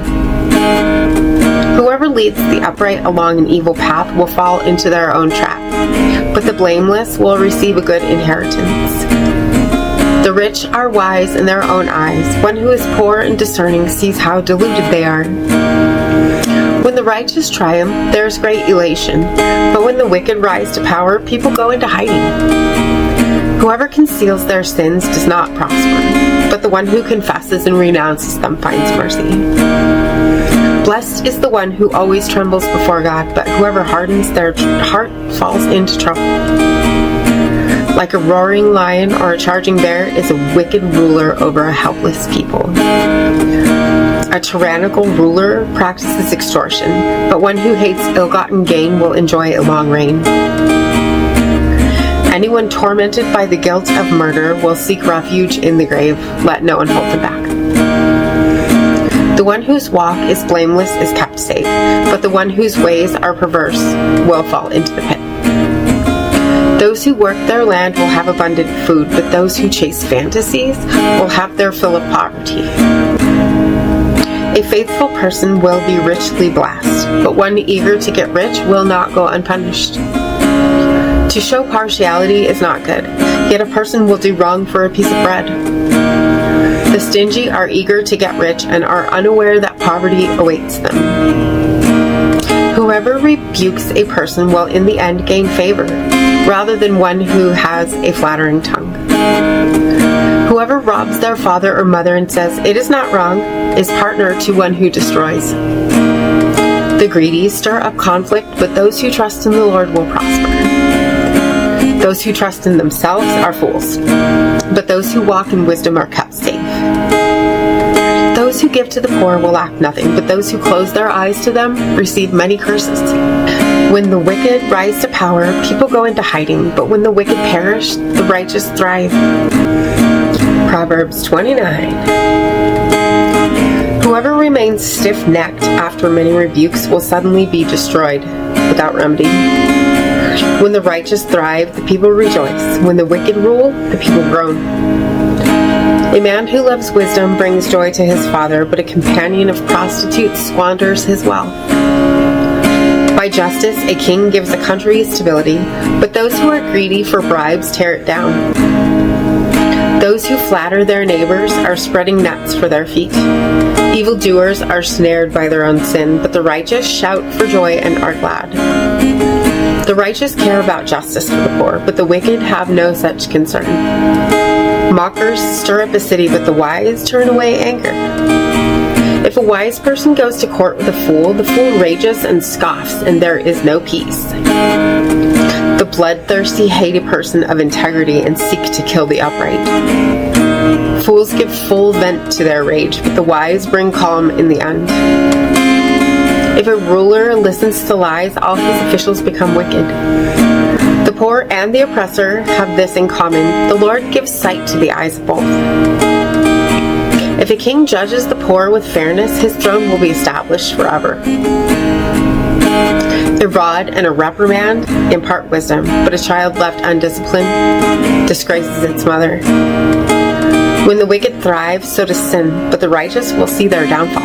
Whoever leads the upright along an evil path will fall into their own trap, but the blameless will receive a good inheritance. The rich are wise in their own eyes. One who is poor and discerning sees how deluded they are. When the righteous triumph, there is great elation, but when the wicked rise to power, people go into hiding. Whoever conceals their sins does not prosper, but the one who confesses and renounces them finds mercy. Blessed is the one who always trembles before God, but whoever hardens their heart falls into trouble. Like a roaring lion or a charging bear is a wicked ruler over a helpless people. A tyrannical ruler practices extortion, but one who hates ill-gotten gain will enjoy a long reign. Anyone tormented by the guilt of murder will seek refuge in the grave. Let no one hold them back. The one whose walk is blameless is kept safe, but the one whose ways are perverse will fall into the pit. Those who work their land will have abundant food, but those who chase fantasies will have their fill of poverty. A faithful person will be richly blessed, but one eager to get rich will not go unpunished. To show partiality is not good, yet a person will do wrong for a piece of bread. The stingy are eager to get rich and are unaware that poverty awaits them. Whoever rebukes a person will in the end gain favor, rather than one who has a flattering tongue. Whoever robs their father or mother and says, "It is not wrong," is partner to one who destroys. The greedy stir up conflict, but those who trust in the Lord will prosper. Those who trust in themselves are fools, but those who walk in wisdom are kept safe. Those who give to the poor will lack nothing, but those who close their eyes to them receive many curses. When the wicked rise to power, people go into hiding, but when the wicked perish, the righteous thrive. Proverbs 29. Whoever remains stiff-necked after many rebukes will suddenly be destroyed without remedy. When the righteous thrive, the people rejoice. When the wicked rule, the people groan. A man who loves wisdom brings joy to his father, but a companion of prostitutes squanders his wealth. By justice, a king gives a country stability, but those who are greedy for bribes tear it down. Those who flatter their neighbors are spreading nets for their feet. Evildoers are snared by their own sin, but the righteous shout for joy and are glad. The righteous care about justice for the poor, but the wicked have no such concern. Mockers stir up a city, but the wise turn away anger. If a wise person goes to court with the fool rages and scoffs, and there is no peace. The bloodthirsty hate a person of integrity and seek to kill the upright. Fools give full vent to their rage, but the wise bring calm in the end. If a ruler listens to lies, all his officials become wicked. The poor and the oppressor have this in common: the Lord gives sight to the eyes of both. If a king judges the poor with fairness, his throne will be established forever. A rod and a reprimand impart wisdom, but a child left undisciplined disgraces its mother. When the wicked thrive, so does sin, but the righteous will see their downfall.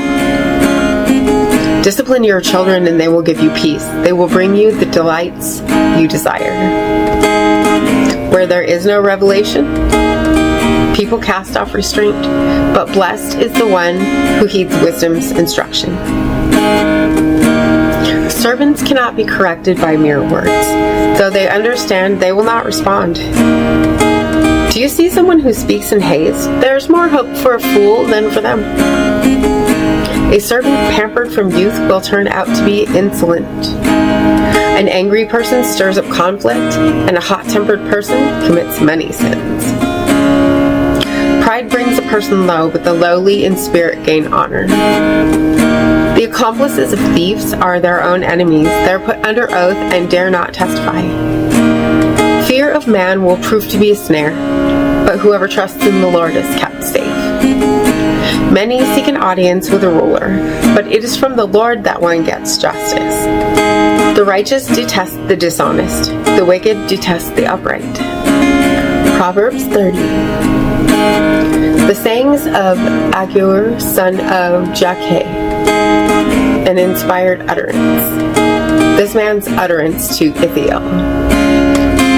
Discipline your children and they will give you peace. They will bring you the delights you desire. Where there is no revelation, people cast off restraint, but blessed is the one who heeds wisdom's instruction. Servants cannot be corrected by mere words. Though they understand, they will not respond. Do you see someone who speaks in haste? There is more hope for a fool than for them. A servant pampered from youth will turn out to be insolent. An angry person stirs up conflict, and a hot-tempered person commits many sins. Pride brings a person low, but the lowly in spirit gain honor. The accomplices of thieves are their own enemies. They are put under oath and dare not testify. Fear of man will prove to be a snare, but whoever trusts in the Lord is kept safe. Many seek an audience with a ruler, but it is from the Lord that one gets justice. The righteous detest the dishonest. The wicked detest the upright. Proverbs 30. The sayings of Agur, son of Jakeh, an inspired utterance. This man's utterance to Ithiel.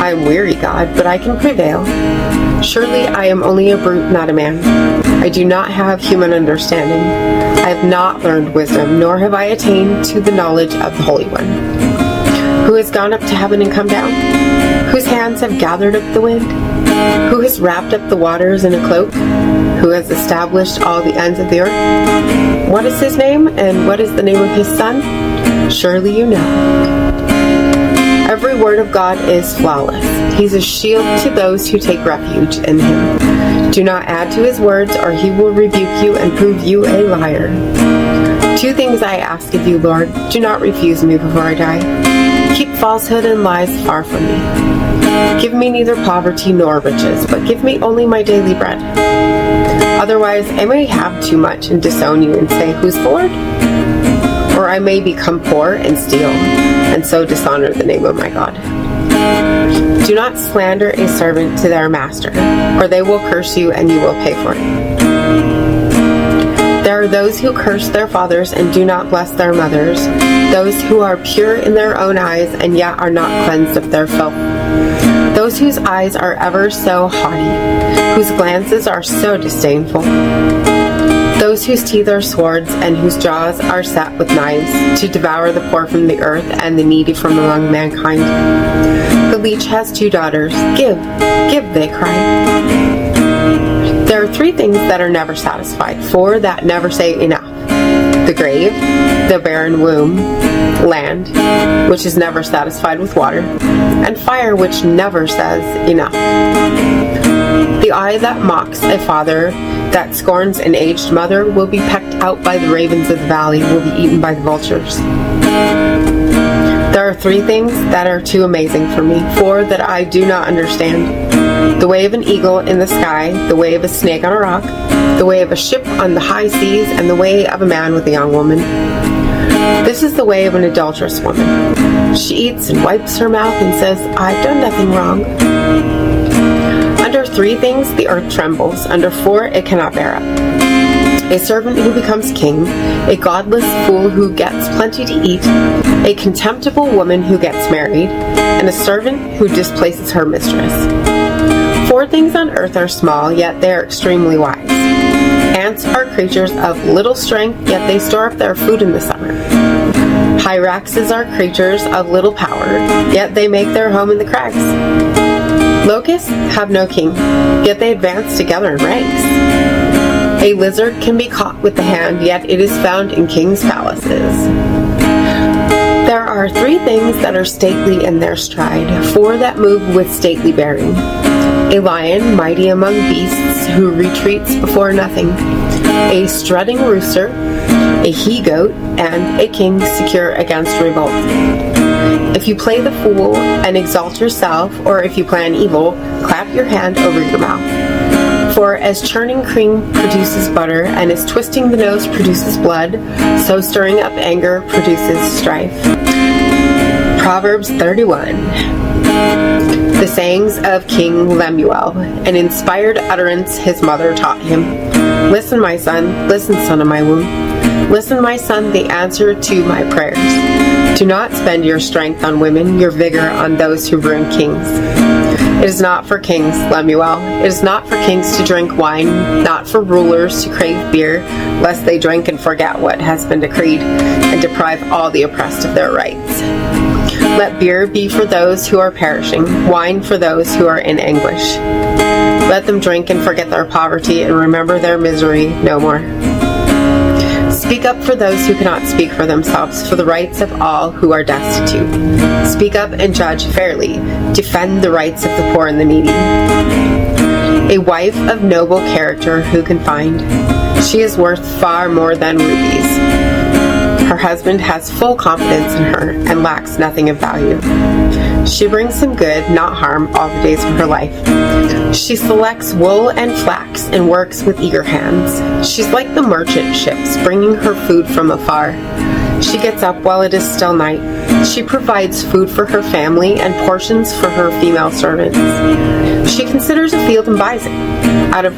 I am weary, God, but I can prevail. Surely I am only a brute, not a man. I do not have human understanding. I have not learned wisdom, nor have I attained to the knowledge of the Holy One. Who has gone up to heaven and come down? Whose hands have gathered up the wind? Who has wrapped up the waters in a cloak? Who has established all the ends of the earth? What is his name, and what is the name of his son? Surely you know. Every word of God is flawless. He's a shield to those who take refuge in him. Do not add to his words, or he will rebuke you and prove you a liar. 2 things I ask of you, Lord. Do not refuse me before I die. Keep falsehood and lies far from me. Give me neither poverty nor riches, but give me only my daily bread. Otherwise, I may have too much and disown you and say, who's the Lord? Or I may become poor and steal, and so dishonor the name of my God. Do not slander a servant to their master, or they will curse you and you will pay for it. There are those who curse their fathers and do not bless their mothers, those who are pure in their own eyes and yet are not cleansed of their filth. Those whose eyes are ever so haughty, whose glances are so disdainful. Those whose teeth are swords and whose jaws are set with knives, to devour the poor from the earth and the needy from among mankind. The leech has 2 daughters. Give, give, they cry. There are 3 things that are never satisfied, 4 that never say enough. The grave, the barren womb, land, which is never satisfied with water, and fire, which never says enough. The eye that mocks a father, that scorns an aged mother, will be pecked out by the ravens of the valley, will be eaten by the vultures. There are 3 things that are too amazing for me, 4 that I do not understand. The way of an eagle in the sky, the way of a snake on a rock, the way of a ship on the high seas, and the way of a man with a young woman. This is the way of an adulterous woman. She eats and wipes her mouth and says, I've done nothing wrong. Under 3 things the earth trembles, under 4 it cannot bear up. A servant who becomes king, a godless fool who gets plenty to eat, a contemptible woman who gets married, and a servant who displaces her mistress. 4 things on earth are small, yet they are extremely wise. Ants are creatures of little strength, yet they store up their food in the summer. Hyraxes are creatures of little power, yet they make their home in the crags. Locusts have no king, yet they advance together in ranks. A lizard can be caught with the hand, yet it is found in kings' palaces. There are 3 things that are stately in their stride, 4 that move with stately bearing. A lion, mighty among beasts, who retreats before nothing. A strutting rooster, a he-goat, and a king secure against revolt. If you play the fool and exalt yourself, or if you plan evil, clap your hand over your mouth. For as churning cream produces butter, and as twisting the nose produces blood, so stirring up anger produces strife. Proverbs 31. The sayings of King Lemuel, an inspired utterance his mother taught him. Listen, my son, listen, son of my womb. Listen, my son, the answer to my prayers. Do not spend your strength on women, your vigor on those who ruin kings. It is not for kings, Lemuel. It is not for kings to drink wine, not for rulers to crave beer, lest they drink and forget what has been decreed, and deprive all the oppressed of their rights. Let beer be for those who are perishing, wine for those who are in anguish. Let them drink and forget their poverty and remember their misery no more. Speak up for those who cannot speak for themselves, for the rights of all who are destitute. Speak up and judge fairly. Defend the rights of the poor and the needy. A wife of noble character who can find? She is worth far more than rubies. Her husband has full confidence in her and lacks nothing of value. She brings him good, not harm, all the days of her life. She selects wool and flax and works with eager hands. She's like the merchant ships, bringing her food from afar. She gets up while it is still night. She provides food for her family and portions for her female servants. She considers a field and buys it. Out of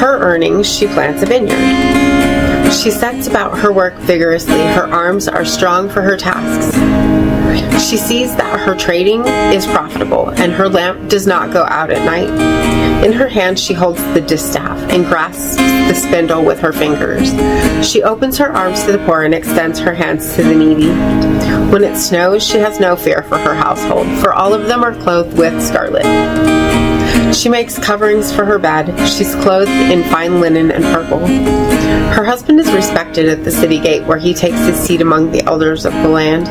her earnings, she plants a vineyard. She sets about her work vigorously. Her arms are strong for her tasks. She sees that her trading is profitable, and her lamp does not go out at night. In her hand she holds the distaff and grasps the spindle with her fingers. She opens her arms to the poor and extends her hands to the needy. When it snows, she has no fear for her household, for all of them are clothed with scarlet. She makes coverings for her bed. She's clothed in fine linen and purple. Her husband is respected at the city gate, where he takes his seat among the elders of the land.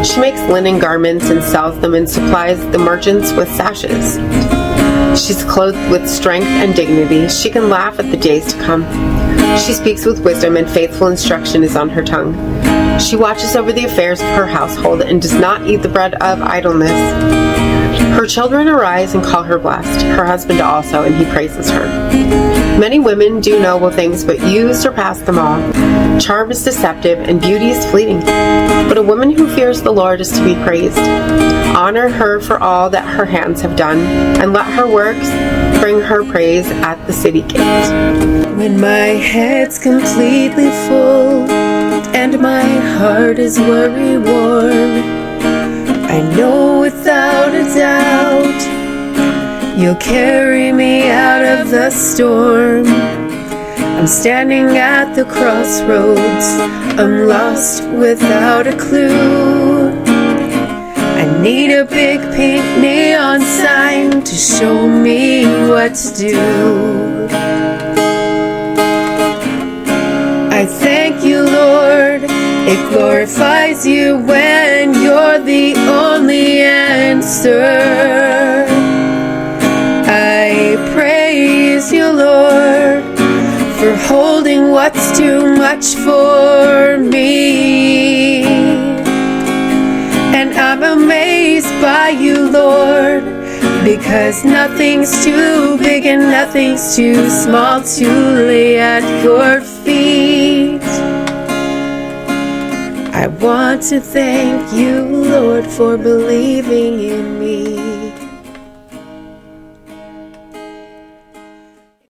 She makes linen garments and sells them, and supplies the merchants with sashes. She's clothed with strength and dignity. She can laugh at the days to come. She speaks with wisdom, and faithful instruction is on her tongue. She watches over the affairs of her household and does not eat the bread of idleness. Her children arise and call her blessed, her husband also, and he praises her. Many women do noble things, but you surpass them all. Charm is deceptive and beauty is fleeting, but a woman who fears the Lord is to be praised. Honor her for all that her hands have done, and let her works bring her praise at the city gate. When my head's completely full and my heart is worry-worn, I know without a doubt You'll carry me out of the storm. I'm standing at the crossroads, I'm lost without a clue. I need a big pink neon sign to show me what to do. I thank you, Lord, it glorifies you when you're the only answer. I praise you, Lord, for holding what's too much for me. And I'm amazed by you, Lord, because nothing's too big and nothing's too small to lay at your feet. I want to thank you, Lord, for believing in me.